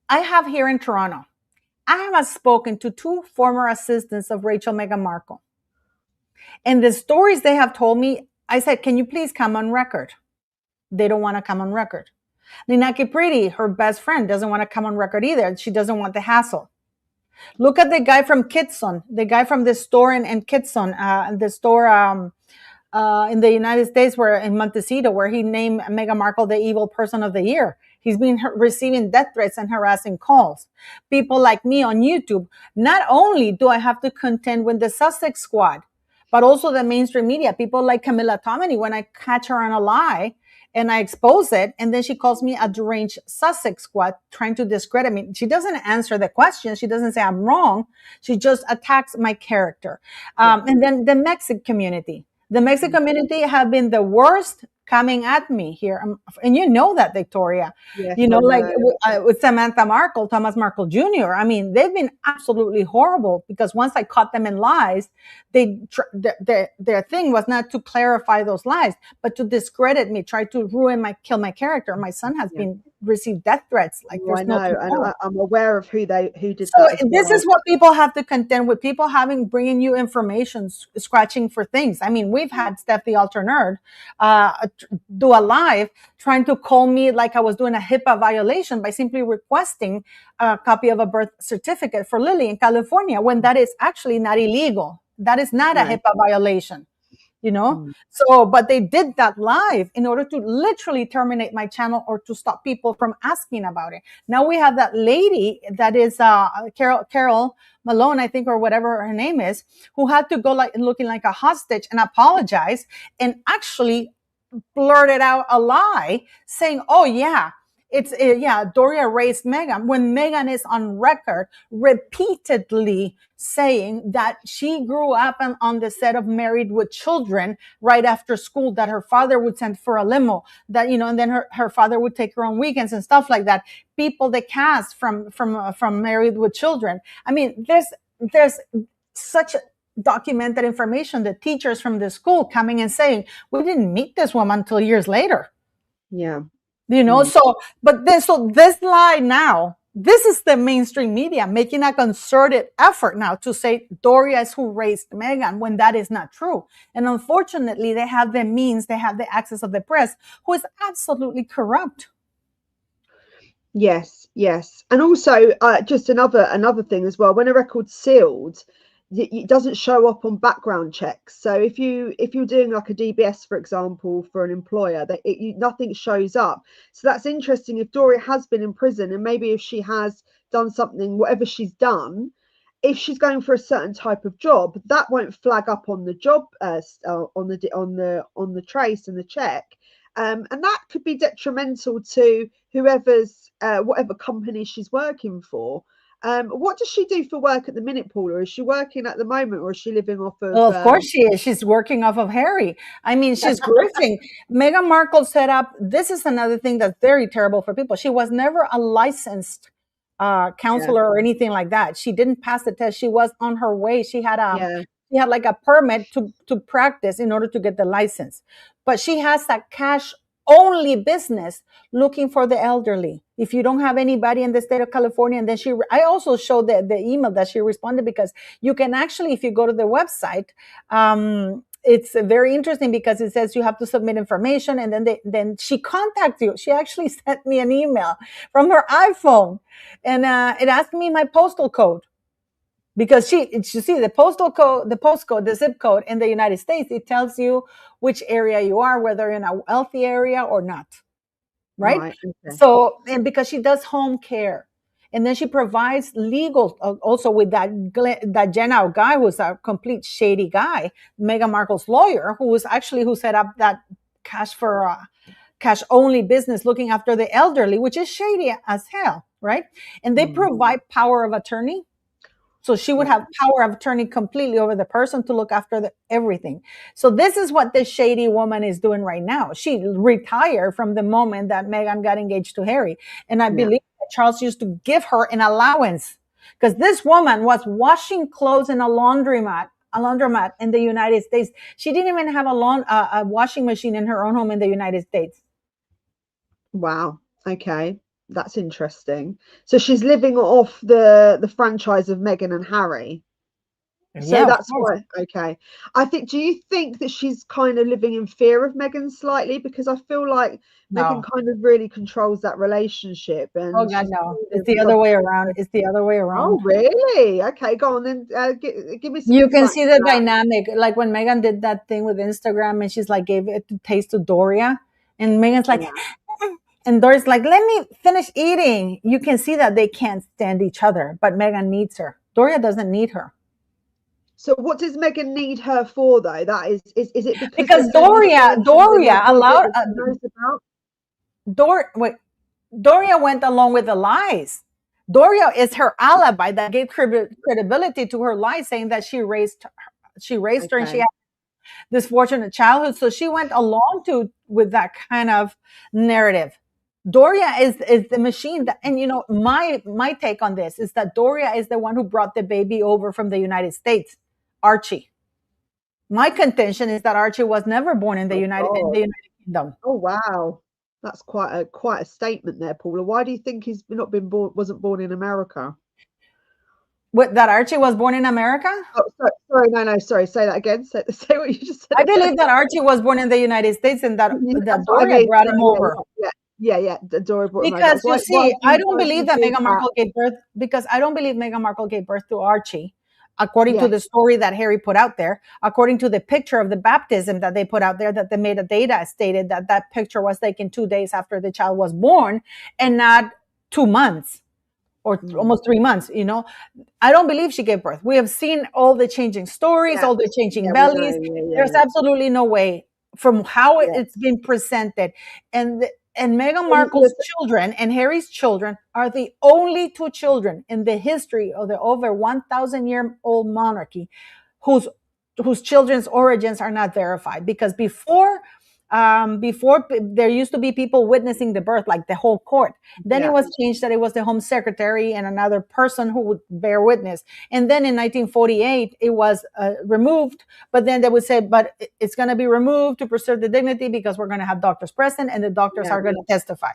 I have here in Toronto. I have spoken to two former assistants of Rachel Meghan Markle. And the stories they have told me, I said, can you please come on record? They don't want to come on record. Nina Kipriti, her best friend, doesn't want to come on record either. She doesn't want the hassle. Look at the guy from Kitson, the guy from the store in Kitson, the store in the United States, where in Montecito, where he named Meghan Markle the evil person of the year. He's been receiving death threats and harassing calls. People like me on YouTube. Not only do I have to contend with the Sussex squad, but also the mainstream media. People like Camilla Tominey, when I catch her on a lie and I expose it, and then she calls me a deranged Sussex squad, trying to discredit me. She doesn't answer the question. She doesn't say I'm wrong. She just attacks my character. And then the Mexican community. The Mexican community have been the worst coming at me here. And you know that, Victoria. Yes, You know, like know. with Samantha Markle, Thomas Markle Jr. I mean, they've been absolutely horrible, because once I caught them in lies, their thing was not to clarify those lies, but to discredit me, try to kill my character. My son has been received death threats. Like there's I know, and I'm aware of who did so that as this well. is what people have to contend with. People bringing you information, scratching for things. I mean, we've had Steph the Alter Nerd do a live trying to call me like I was doing a HIPAA violation by simply requesting a copy of a birth certificate for Lily in California, when that is actually not illegal. That is not a HIPAA violation. So, but they did that live in order to literally terminate my channel or to stop people from asking about it. Now we have that lady that is Carol Malone, I think, or whatever her name is, who had to go looking like a hostage and apologize and actually blurted out a lie saying, oh yeah, Doria raised Meghan, when Meghan is on record repeatedly saying that she grew up on the set of Married with Children right after school, that her father would send for a limo, that, and then her father would take her on weekends and stuff like that. People, the cast from Married with Children. I mean, there's such documented information, the teachers from the school coming and saying, we didn't meet this woman until years later. Yeah. So this lie now, this is the mainstream media making a concerted effort now to say Doria is who raised Meghan, when that is not true. And unfortunately, they have the means, they have the access of the press, who is absolutely corrupt. Yes. And also, just another thing as well. When a record's sealed, it doesn't show up on background checks. So if you're doing like a DBS, for example, for an employer, that nothing shows up. So that's interesting. If Doria has been in prison, and maybe if she has done something, whatever she's done, if she's going for a certain type of job, that won't flag up on the job on the trace and the check. And that could be detrimental to whoever's whatever company she's working for. What does she do for work at the minute, Paula? Is she working at the moment, or is she living off of? Well, of course she is. She's working off of Harry. I mean, she's grifting. Meghan Markle set up. This is another thing that's very terrible for people. She was never a licensed counselor or anything like that. She didn't pass the test. She was on her way. She had like a permit to practice in order to get the license. But she has that cash only business looking for the elderly. If you don't have anybody in the state of California, and then I also showed the email that she responded, because you can actually, if you go to the website, it's very interesting because it says you have to submit information, and then she contacts you. She actually sent me an email from her iPhone, and it asked me my postal code, because you see the postal code, the postcode, the zip code in the United States, it tells you which area you are, whether in a wealthy area or not, right? Okay. So, and because she does home care, and then she provides legal also with that Jenau guy, who's a complete shady guy, Meghan Markle's lawyer, who set up that cash only business looking after the elderly, which is shady as hell, right? And they provide power of attorney. So she would have power of attorney completely over the person to look after everything. So this is what this shady woman is doing right now. She retired from the moment that Meghan got engaged to Harry. And I believe that Charles used to give her an allowance, because this woman was washing clothes in a laundromat in the United States. She didn't even have a washing machine in her own home in the United States. Wow. Okay. That's interesting. So she's living off the franchise of Meghan and Harry. So that's why. Okay. Do you think that she's kind of living in fear of Meghan slightly? Because I feel like Meghan kind of really controls that relationship. And oh God, no, it's the other way around. It's the other way around. Oh, really? Okay, go on then. Give me some. You can see the dynamic, like when Meghan did that thing with Instagram, and she's like gave it to taste to Doria, and Meghan's like. And Doria's like, let me finish eating. You can see that they can't stand each other, but Meghan needs her. Doria doesn't need her. So what does Meghan need her for, though? That is it because Doria allowed Doria went along with the lies. Doria is her alibi that gave credibility to her lies, saying that she raised her and she had this fortunate childhood. So she went along with that kind of narrative. Doria is the machine that, and my take on this is that Doria is the one who brought the baby over from the United States, Archie. My contention is that Archie was never born in the United Kingdom. Oh wow, that's quite a statement there, Paula. Why do you think he's wasn't born in America? That Archie was born in America? Oh, sorry. Say that again. Say what you just said. I believe that Archie was born in the United States, and that Doria brought him over. Yeah. Doria brought him over. Because you see, I don't believe that Meghan Markle gave birth. Because I don't believe Meghan Markle gave birth to Archie, according to the story that Harry put out there. According to the picture of the baptism that they put out there, that the metadata stated that picture was taken 2 days after the child was born, and not 2 months. Or almost 3 months, I don't believe she gave birth. We have seen all the changing stories, all the changing bellies. There's absolutely no way from how it's been presented. And Meghan Markle's children and Harry's children are the only 2 children in the history of the over 1,000-year-old monarchy whose children's origins are not verified. Because before there used to be people witnessing the birth, like the whole court. Then it was changed that it was the Home Secretary and another person who would bear witness. And then in 1948, it was removed. But then they would say, but it's going to be removed to preserve the dignity because we're going to have doctors present and the doctors are going to testify.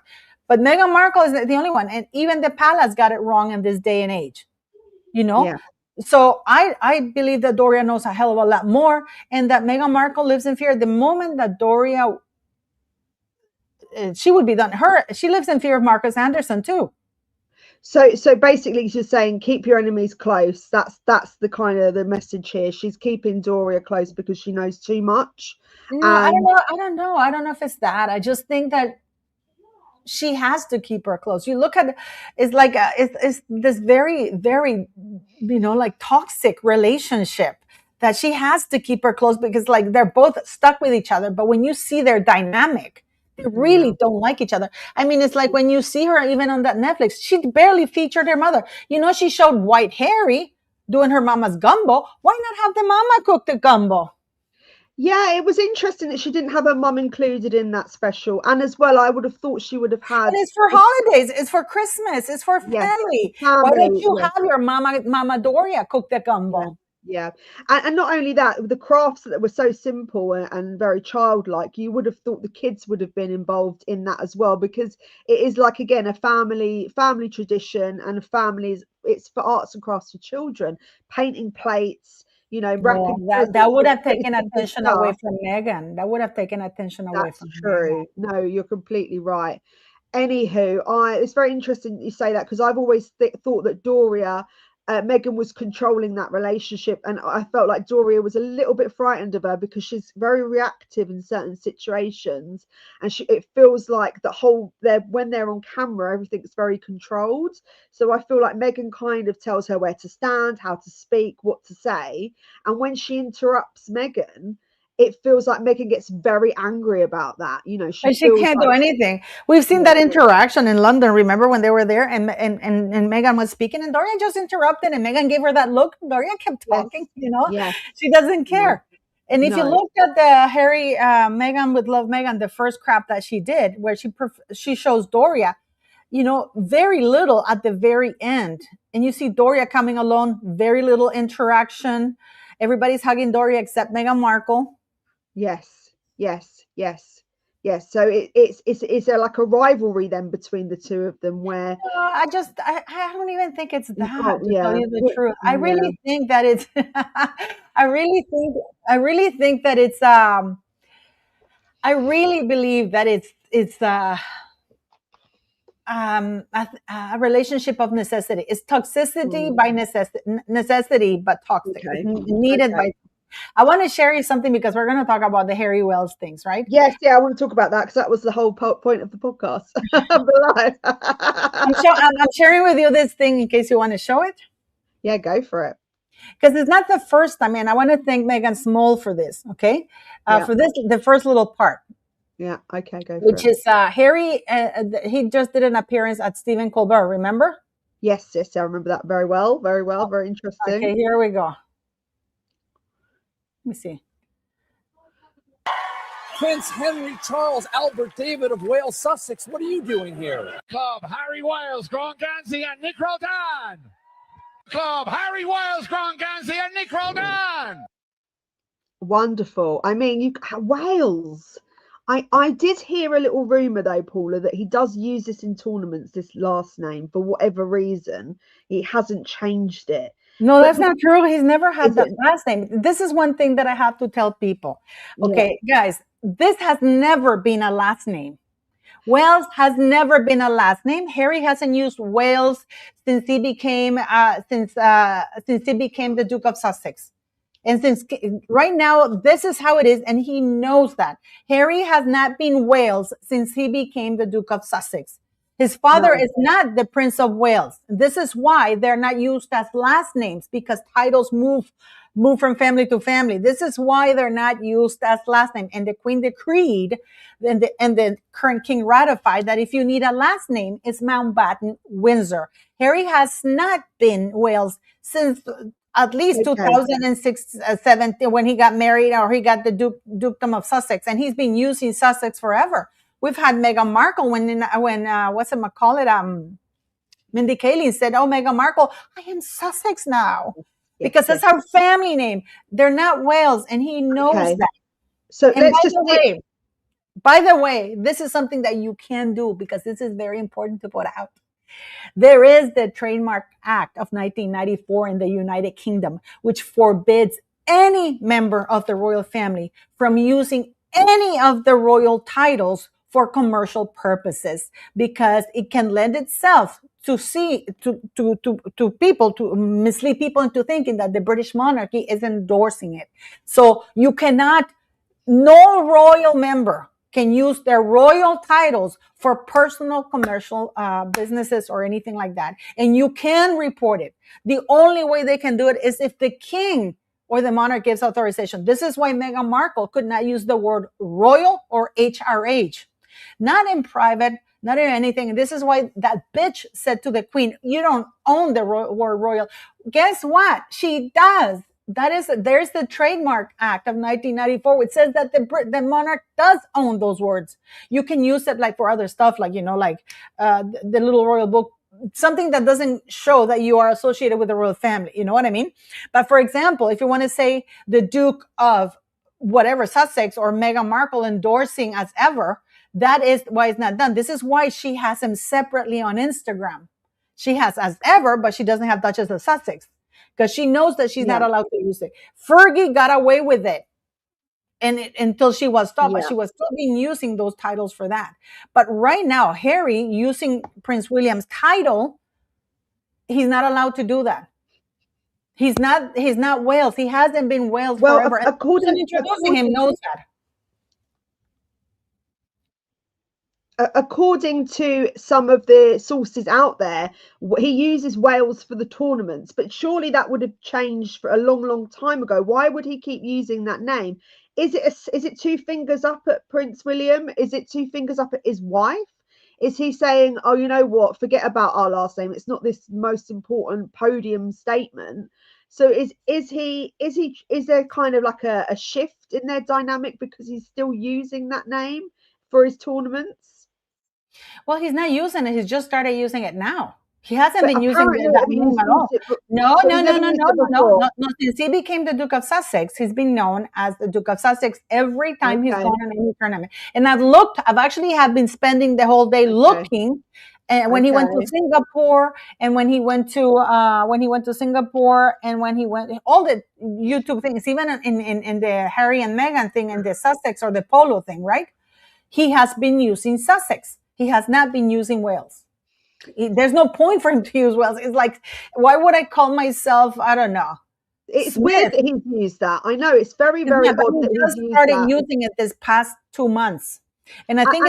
But Meghan Markle is the only one. And even the palace got it wrong in this day and age, So I believe that Doria knows a hell of a lot more, and that Meghan Markle lives in fear. The moment that Doria, she would be done. She lives in fear of Marcus Anderson too. So basically, she's saying keep your enemies close. That's the kind of the message here. She's keeping Doria close because she knows too much. No, I don't know. I don't know if it's that. I just think that she has to keep her close. You look at it's like it's this very, very, like toxic relationship that she has to keep her close, because like they're both stuck with each other. But when you see their dynamic, they really don't like each other. I mean, it's like when you see her even on that Netflix, she barely featured her mother. She showed White Harry doing her mama's gumbo. Why not have the mama cook the gumbo? Yeah, it was interesting that she didn't have her mum included in that special. And as well, I would have thought she would have had. And it's for holidays, it's for Christmas, it's for Yes, family. Why don't family. you Yes. have your Mama Doria cook the Yeah, gumbo? yeah, and not only that, the crafts that were so simple and very childlike, you would have thought the kids would have been involved in that as well, because it is like, again, a family tradition, and families, it's for arts and crafts for children, painting plates, Well, wrapping that presents, would have pretty taken simple attention away stuff. from Meghan. That would have taken attention away That's from Meghan. true. No, you're completely right. Anywho, it's very interesting that you say that, because I've always thought that Meghan was controlling that relationship, and I felt like Doria was a little bit frightened of her, because she's very reactive in certain situations, and it feels like when they're on camera, everything's very controlled. So I feel like Meghan kind of tells her where to stand, how to speak, what to say, and when she interrupts Meghan, it feels like Meghan gets very angry about that. She And she feels can't do like, anything. We've seen yeah, that interaction in London. Remember when they were there and Meghan was speaking and Doria just interrupted and Meghan gave her that look. Doria kept yes, talking, yes, she doesn't no, care. And if you no, looked at the Harry, Meghan with Love Meghan, the first crap that she did, where she shows Doria, very little at the very end. And you see Doria coming alone, very little interaction. Everybody's hugging Doria except Meghan Markle. yes, yes, yes, yes. So it's like a rivalry then between the two of them, where I don't even think it's you that, can't, to tell yeah, you the truth. I yeah, really think that it's I really think that it's I really believe that it's a relationship of necessity. It's toxicity by necessity, but toxic. It's okay, needed okay. by. I want to share you something because we're going to talk about the Harry Wells things, right? Yes, yeah, I want to talk about that, because that was the whole point of the podcast. The live. I'm sharing with you this thing in case you want to show it. Yeah, go for it. Because it's not the first time, and I want to thank Meghan Small for this, okay? Yeah. For this, the first little part, Yeah, okay, go for which it. is Harry, he just did an appearance at Stephen Colbert, remember? Yes, yes, I remember that very well, very interesting. Okay, here we go. Let me see. Prince Henry Charles Albert David of Wales, Sussex, what are you doing here? Club Harry Wales, Grand Gansey and Nick Roldan. Club Harry Wales, Grand Gansey and Nick Roldan. Wonderful. I mean, Wales. I did hear a little rumor though, Paula, that he does use this in tournaments, this last name, for whatever reason. He hasn't changed it. No, that's not true. He's never had that it? last name. This is one thing that I have to tell people. Okay, Yeah. guys, this has never been a last name. Wales has never been a last name. Harry hasn't used Wales since he became the Duke of Sussex. And since right now, this is how it is, and he knows that. Harry has not been Wales since he became the Duke of Sussex. His father No. is not the Prince of Wales. This is why they're not used as last names, because titles move from family to family. This is why they're not used as last name. And the Queen decreed, and the current king ratified, that if you need a last name, it's Mountbatten Windsor. Harry has not been Wales since at least 2006, 17, when he got married, or he got the Dukedom of Sussex, and he's been using Sussex forever. We've had Meghan Markle when what's it call it? Mindy Kaling said, "Oh, Meghan Markle, I am Sussex now." Yes, because that's our family name. They're not Wales, and he knows that. So and by the way, this is something that you can do, because this is very important to put out. There is the Trademark Act of 1994 in the United Kingdom, which forbids any member of the royal family from using any of the royal titles for commercial purposes, because it can lend itself to people, to mislead people into thinking that the British monarchy is endorsing it. So you cannot, no royal member can use their royal titles for personal commercial businesses or anything like that. And you can report it. The only way they can do it is if the king or the monarch gives authorization. This is why Meghan Markle could not use the word royal or HRH. Not in private, not in anything. This is why that bitch said to the queen, "You don't own the word royal." Guess what? She does. There's the Trademark Act of 1994, which says that the monarch does own those words. You can use it like for other stuff, like, like the little royal book, something that doesn't show that you are associated with the royal family. You know what I mean? But for example, if you want to say the Duke of whatever Sussex or Meghan Markle endorsing as ever, that is why it's not done. This is why she has him separately on Instagram. She has as ever, but she doesn't have Duchess of Sussex, because she knows that she's not allowed to use it. Fergie got away with it, until she was stopped, but she was still being using those titles for that. But right now, Harry using Prince William's title, he's not allowed to do that. He's not Wales. He hasn't been Wales forever. Introducing him knows that. According to some of the sources out there, he uses Wales for the tournaments, but surely that would have changed for a long time ago. Why would he keep using that name? Is it two fingers up at Prince William? Is it two fingers up at his wife? Is he saying, oh, you know what, forget about our last name, it's not this most important podium statement? So is there kind of like a shift in their dynamic because he's still using that name for his tournaments? Well, he's not using it. He's just started using it now. He hasn't been using that name at all. No. Since he became the Duke of Sussex, he's been known as the Duke of Sussex every time he's gone in any tournament. And I've actually been spending the whole day looking. And when he went to Singapore, and when he went to Singapore, and when he went, all the YouTube things, even in the Harry and Meghan thing, and the Sussex or the Polo thing, right? He has been using Sussex. He has not been using Wales. There's no point for him to use Wales. It's like, why would I call myself, I don't know. It's weird that he's used that. I know, it's very odd that he just started using it this past 2 months. And I think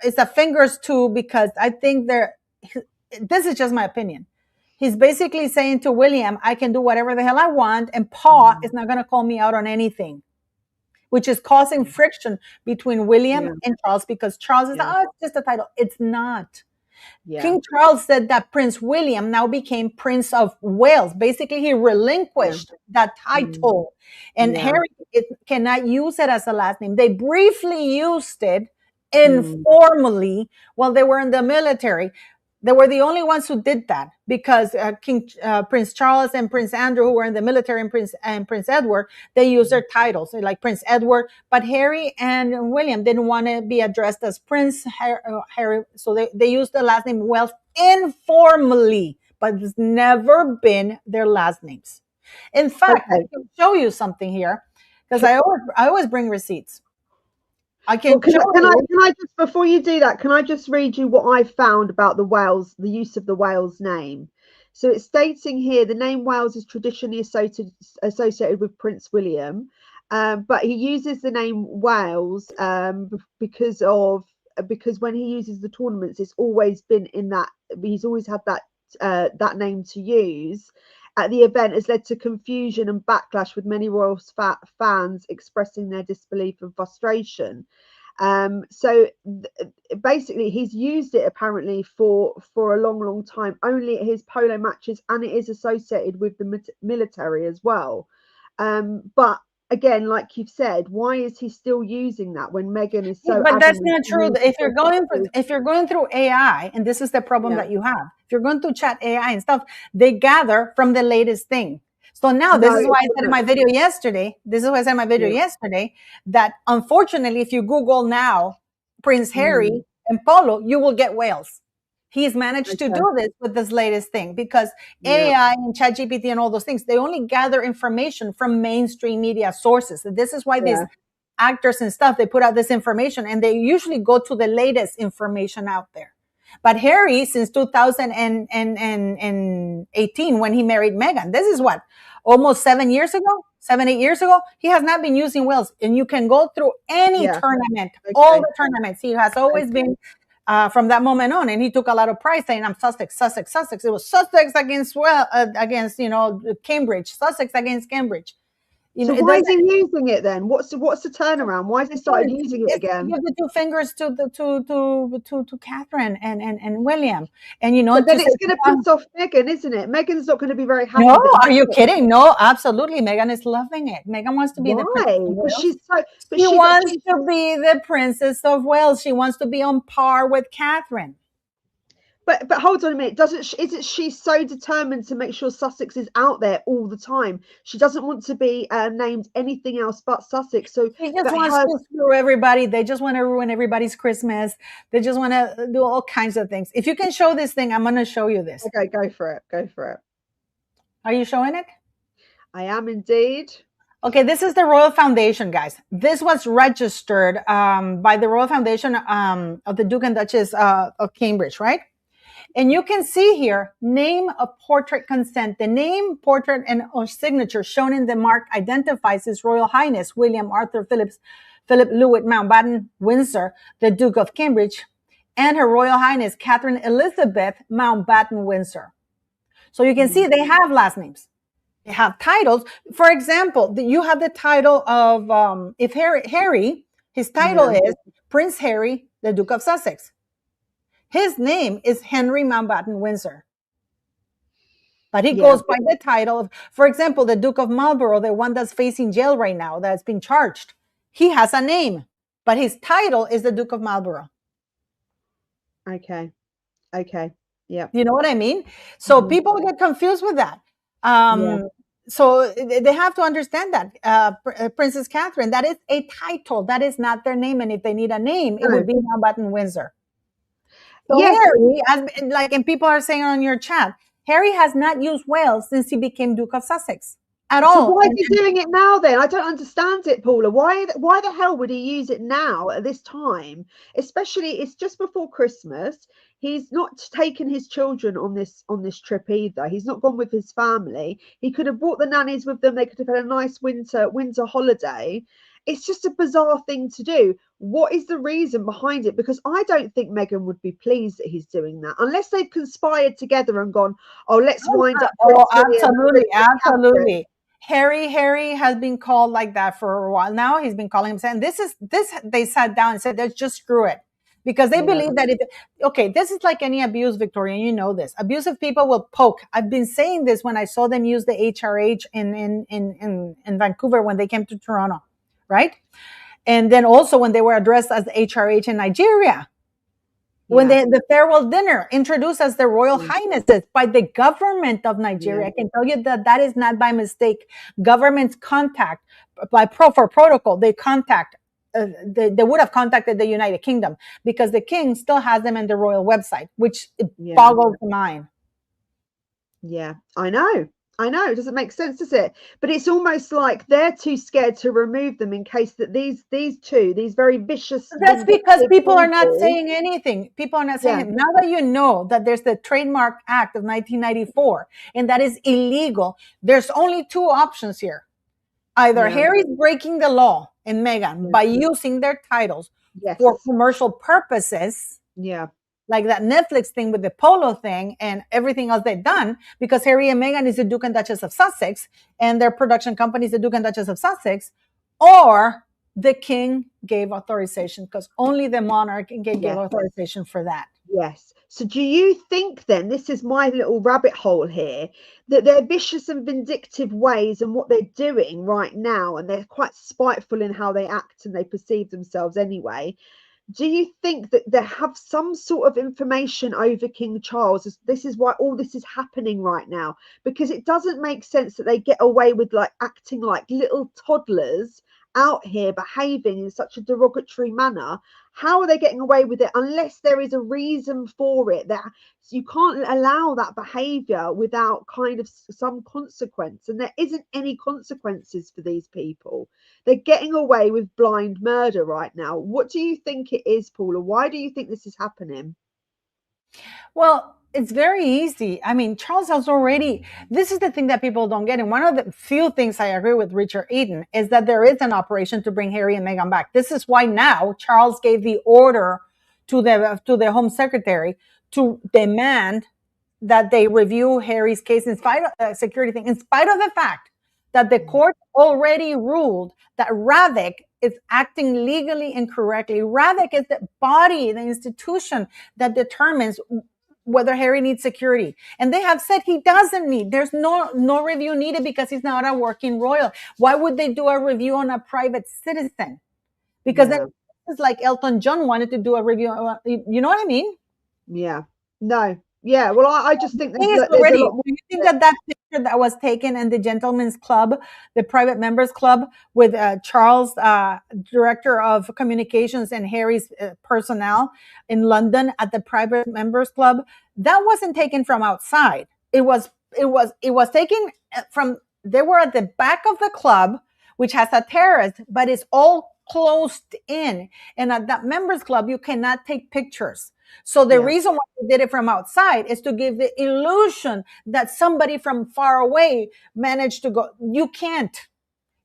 it's a fingers too, because I think this is just my opinion. He's basically saying to William, I can do whatever the hell I want, and Paul is not going to call me out on anything, which is causing friction between William and Charles, because Charles is, it's just a title. It's not. King Charles said that Prince William now became Prince of Wales. Basically, he relinquished that title. And Harry cannot use it as a last name. They briefly used it informally while they were in the military. They were the only ones who did that, because Prince Charles and Prince Andrew, who were in the military, and Prince Edward, they used their titles, like Prince Edward. But Harry and William didn't want to be addressed as Prince Harry, so they used the last name Wells informally, but it's never been their last names. In fact, I can show you something here, because I always bring receipts. Can I just, before you do that, can I just read you what I found about the use of the Wales name? So it's stating here, the name Wales is traditionally associated with Prince William, but he uses the name Wales because when he uses the tournaments, it's always been in that, he's always had that name to use. At the event has led to confusion and backlash, with many royal fans expressing their disbelief and frustration. So basically, he's used it apparently for a long time, only at his polo matches, and it is associated with the military as well. But again, like you've said, why is he still using that when Meghan is so? But that's not true. If you're going through AI, and this is the problem that you have, if you're going through chat AI and stuff, they gather from the latest thing. So now this is why I said in my video yesterday. That unfortunately, if you Google now Prince Harry and Polo, you will get Wales. He's managed to do this with this latest thing, because AI and ChatGPT and all those things, they only gather information from mainstream media sources. And this is why these actors and stuff, they put out this information, and they usually go to the latest information out there. But Harry, since 2018, when he married Meghan, this is what, almost 7 years ago, 8 years ago, he has not been using Wales. And you can go through any tournament, all the tournaments. He has always been from that moment on, and he took a lot of pride saying, I'm Sussex. It was Sussex against Cambridge, Sussex against Cambridge. So why is he using it then? What's the turnaround? Why has he started using it again? Give the two fingers to Catherine and William, and But then it's going to piss off Meghan, isn't it? Meghan's not going to be very happy. No, are you kidding? No, absolutely. Meghan is loving it. Meghan wants to be the princess of Wales. She wants to be the Princess of Wales. She wants to be on par with Catherine. But hold on a minute. Isn't she so determined to make sure Sussex is out there all the time? She doesn't want to be named anything else but Sussex. So she just wants to screw everybody. They just want to ruin everybody's Christmas. They just want to do all kinds of things. If you can show this thing, I'm going to show you this. Okay, go for it. Go for it. Are you showing it? I am indeed. Okay, this is the Royal Foundation, guys. This was registered by the Royal Foundation of the Duke and Duchess of Cambridge, right? And you can see here, name of portrait consent. The name, portrait, and or signature shown in the mark identifies His Royal Highness William Arthur Philip Lewitt Mountbatten Windsor, the Duke of Cambridge, and Her Royal Highness Catherine Elizabeth Mountbatten Windsor. So you can see they have last names. They have titles. For example, you have the title of, if Harry, his title is Prince Harry, the Duke of Sussex. His name is Henry Mountbatten Windsor. But he goes by the title of, for example, the Duke of Marlborough, the one that's facing jail right now, that's been charged. He has a name, but his title is the Duke of Marlborough. Okay. Yeah. You know what I mean? So people get confused with that. So they have to understand that Princess Catherine, that is a title. That is not their name. And if they need a name, it would be Mountbatten Windsor. So Harry, and people are saying on your chat, Harry has not used Wales since he became Duke of Sussex at all. So why is he doing it now then? I don't understand it, Paula. Why the hell would he use it now at this time? Especially, it's just before Christmas. He's not taken his children on this trip either. He's not gone with his family. He could have brought the nannies with them. They could have had a nice winter holiday. It's just a bizarre thing to do. What is the reason behind it? Because I don't think Meghan would be pleased that he's doing that, unless they've conspired together and gone, oh, let's wind up. Absolutely. Harry has been called like that for a while now. He's been calling him saying this. They sat down and said, let's just screw it. Because they believe that this is like any abuse, Victoria, you know this. Abusive people will poke. I've been saying this when I saw them use the HRH in Vancouver when they came to Toronto, right? And then also when they were addressed as the HRH in Nigeria. When the farewell dinner introduced as the Royal Highnesses by the government of Nigeria. I can tell you that is not by mistake. Governments contact for protocol. They contact. They would have contacted the United Kingdom because the king still has them in the royal website, which boggles the mind. Yeah, I know. It doesn't make sense, does it? But it's almost like they're too scared to remove them in case that these very vicious. That's because people are not saying anything. People are not saying it. Now that you know that there's the Trademark Act of 1994 and that is illegal, there's only two options here. Either Harry's breaking the law and Meghan by using their titles for commercial purposes. Yeah. Like that Netflix thing with the Polo thing and everything else they've done, because Harry and Meghan is the Duke and Duchess of Sussex and their production company is the Duke and Duchess of Sussex, or the king gave authorization, because only the monarch can give authorization for that. Yes. So do you think then, this is my little rabbit hole here, that their vicious and vindictive ways and what they're doing right now, and they're quite spiteful in how they act and they perceive themselves anyway, do you think that they have some sort of information over King Charles? This is why all this is happening right now, because it doesn't make sense that they get away with like acting like little toddlers out here behaving in such a derogatory manner. How are they getting away with it unless there is a reason for it? That you can't allow that behavior without kind of some consequence, and there isn't any consequences for these people. They're getting away with blind murder right now. What do you think it is, Paula? Why do you think this is happening? Well, it's very easy. I mean, Charles has already, this is the thing that people don't get. And one of the few things I agree with Richard Eden is that there is an operation to bring Harry and Meghan back. This is why now Charles gave the order to the Home Secretary to demand that they review Harry's case in spite of security thing, in spite of the fact that the court already ruled that Radek is acting legally incorrectly. Radek is the body, the institution that determines whether Harry needs security. And they have said he doesn't need. There's no review needed because he's not a working royal. Why would they do a review on a private citizen? Because then it's like Elton John wanted to do a review. You know what I mean? Yeah. No. Yeah. Well, I just think there's a already, lot more. do you think that picture that was taken in the Gentlemen's Club, the private members club, with Charles, director of communications, and Harry's personnel in London at the private members club, that wasn't taken from outside. It was taken from. They were at the back of the club, which has a terrace, but it's all closed in. And at that members club, you cannot take pictures. So the reason why they did it from outside is to give the illusion that somebody from far away managed to go. You can't.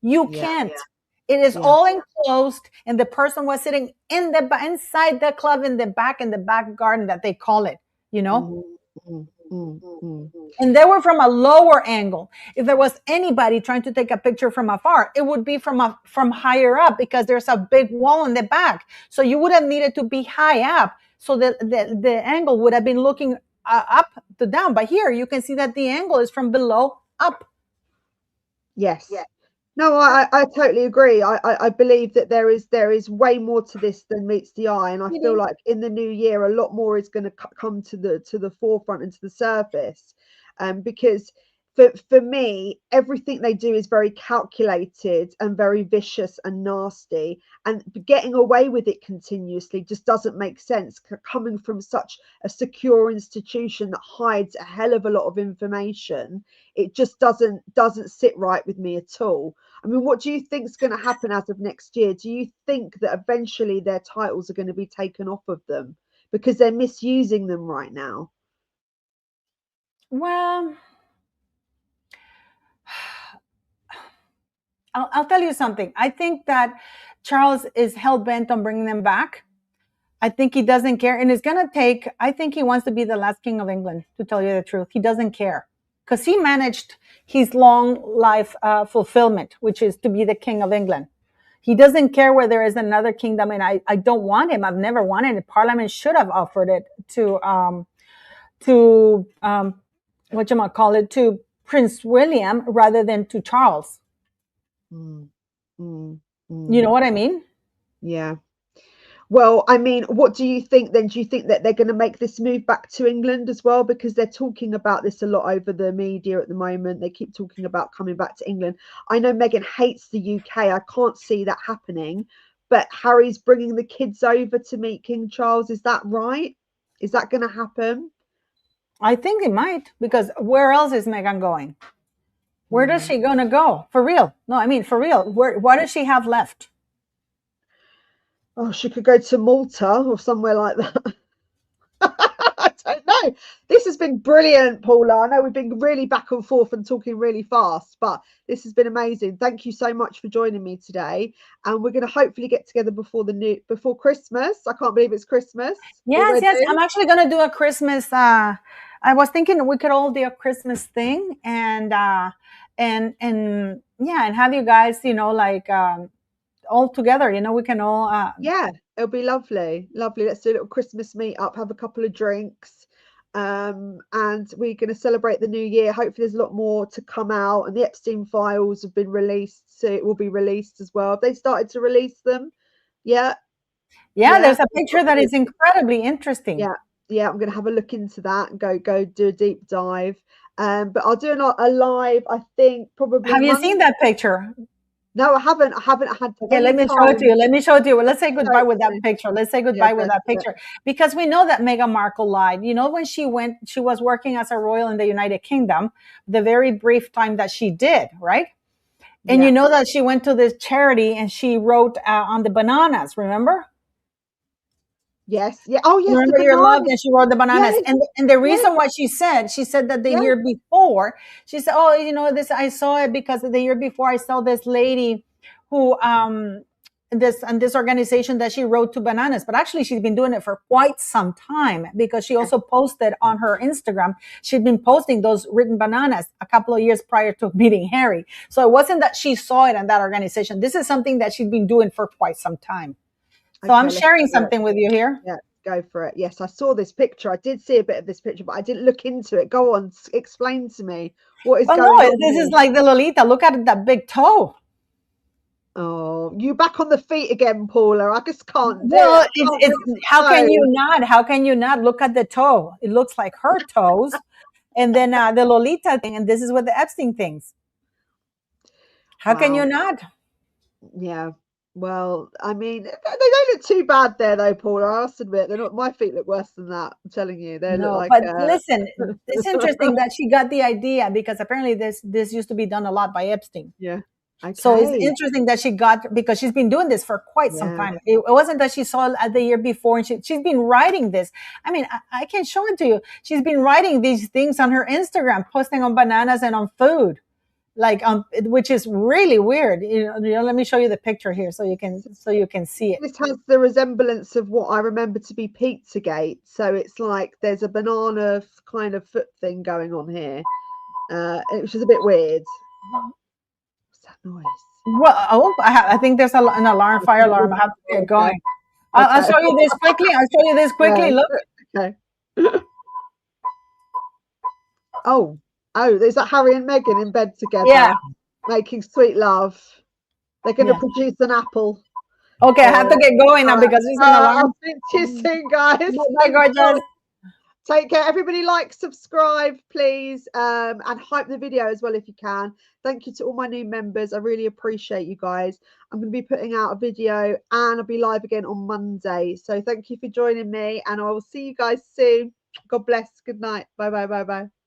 It is all enclosed, and the person was sitting inside the club in the back garden that they call it, you know? And they were from a lower angle. If there was anybody trying to take a picture from afar, it would be from higher up, because there's a big wall in the back. So you would have needed to be high up. So the angle would have been looking up to down. But here you can see that the angle is from below up. Yes. No, I totally agree. I believe that there is way more to this than meets the eye, and I feel like in the new year a lot more is going to come to the forefront and to the surface, because for me, everything they do is very calculated and very vicious and nasty, and getting away with it continuously just doesn't make sense, coming from such a secure institution that hides a hell of a lot of information. It just doesn't sit right with me at all. I mean, what do you think is going to happen as of next year? Do you think that eventually their titles are going to be taken off of them because they're misusing them right now? Well, I'll tell you something. I think that Charles is hell-bent on bringing them back. I think he doesn't care. And it's going to take, I think he wants to be the last king of England, to tell you the truth. He doesn't care, because he managed his long life fulfillment, which is to be the king of England. He doesn't care where there is another kingdom. And I don't want him. I've never wanted it. Parliament should have offered it to Prince William rather than to Charles. You know what I mean? Yeah. Well, I mean, what do you think then? Do you think that they're going to make this move back to England as well? Because they're talking about this a lot over the media at the moment. They keep talking about coming back to England. I know Meghan hates the UK. I can't see that happening. But Harry's bringing the kids over to meet King Charles. Is that right? Is that going to happen? I think it might, because where else is Meghan going? Where does she going to go? For real? No, I mean, for real. What does she have left? Oh, she could go to Malta or somewhere like that. I don't know. This has been brilliant, Paula. I know we've been really back and forth and talking really fast, but this has been amazing. Thank you so much for joining me today. And we're going to hopefully get together before Christmas. I can't believe it's Christmas. Yes. I'm actually going to do a Christmas. I was thinking we could all do a Christmas thing and have you guys, all together, we can all it'll be lovely. Let's do a little Christmas meet up, have a couple of drinks, and we're going to celebrate the new year. Hopefully there's a lot more to come out, and the Epstein files have been released, so it will be released as well. Have they started to release them? Yeah, there's a picture that is incredibly interesting. I'm going to have a look into that and go do a deep dive, but I'll do a live, I think, probably. Have you seen that picture? No, I haven't had. Okay, let me show it to you. Let's say goodbye with that picture. Because we know that Meghan Markle lied. When she was working as a royal in the United Kingdom, the very brief time that she did, right? And you know that she went to this charity and she wrote on the bananas, remember? Yes. Yeah. Oh, yes. Remember your love, and she wrote the bananas. Yes. And the reason why she said that the year before, she said, this, I saw it because the year before I saw this lady who this organization that she wrote to bananas, but actually she's been doing it for quite some time, because she also posted on her Instagram, she'd been posting those written bananas a couple of years prior to meeting Harry. So it wasn't that she saw it in that organization. This is something that she'd been doing for quite some time. So I'm sharing something with you here. Yeah, go for it. Yes, I saw this picture. I did see a bit of this picture, but I didn't look into it. Go on, explain to me what is going on. This is like the Lolita. Look at that big toe. Oh, you back on the feet again, Paula. I just can't do it. It's how can you not? How can you not look at the toe? It looks like her toes. And then the Lolita thing, and this is what the Epstein things. How can you not? Yeah. Well, I mean, they don't look too bad there, though, Paula. I must admit, they're not. My feet look worse than that. I'm telling you, they look like. But listen, it's interesting that she got the idea, because apparently this used to be done a lot by Epstein. Yeah. Okay. So it's interesting that she got, because she's been doing this for quite some time. It wasn't that she saw it the year before, and she's been writing this. I mean, I can show it to you. She's been writing these things on her Instagram, posting on bananas and on food, like which is really weird. You know, let me show you the picture here so you can see it. This has the resemblance of what I remember to be Pizzagate. So it's like there's a banana kind of foot thing going on here, which is a bit weird. Noise. Well, I think there's an alarm, fire alarm. I have to get going. I'll show you this quickly. Look. Okay. Oh, there's that Harry and Meghan in bed together, making sweet love. They're going to produce an apple. Okay, I have to get going now because it's an alarm. I'll speak to you soon, guys. Bye, gorgeous. Take care. Everybody like, subscribe, please, and hype the video as well if you can. Thank you to all my new members. I really appreciate you guys. I'm going to be putting out a video and I'll be live again on Monday. So thank you for joining me, and I will see you guys soon. God bless. Good night. Bye, bye, bye, bye.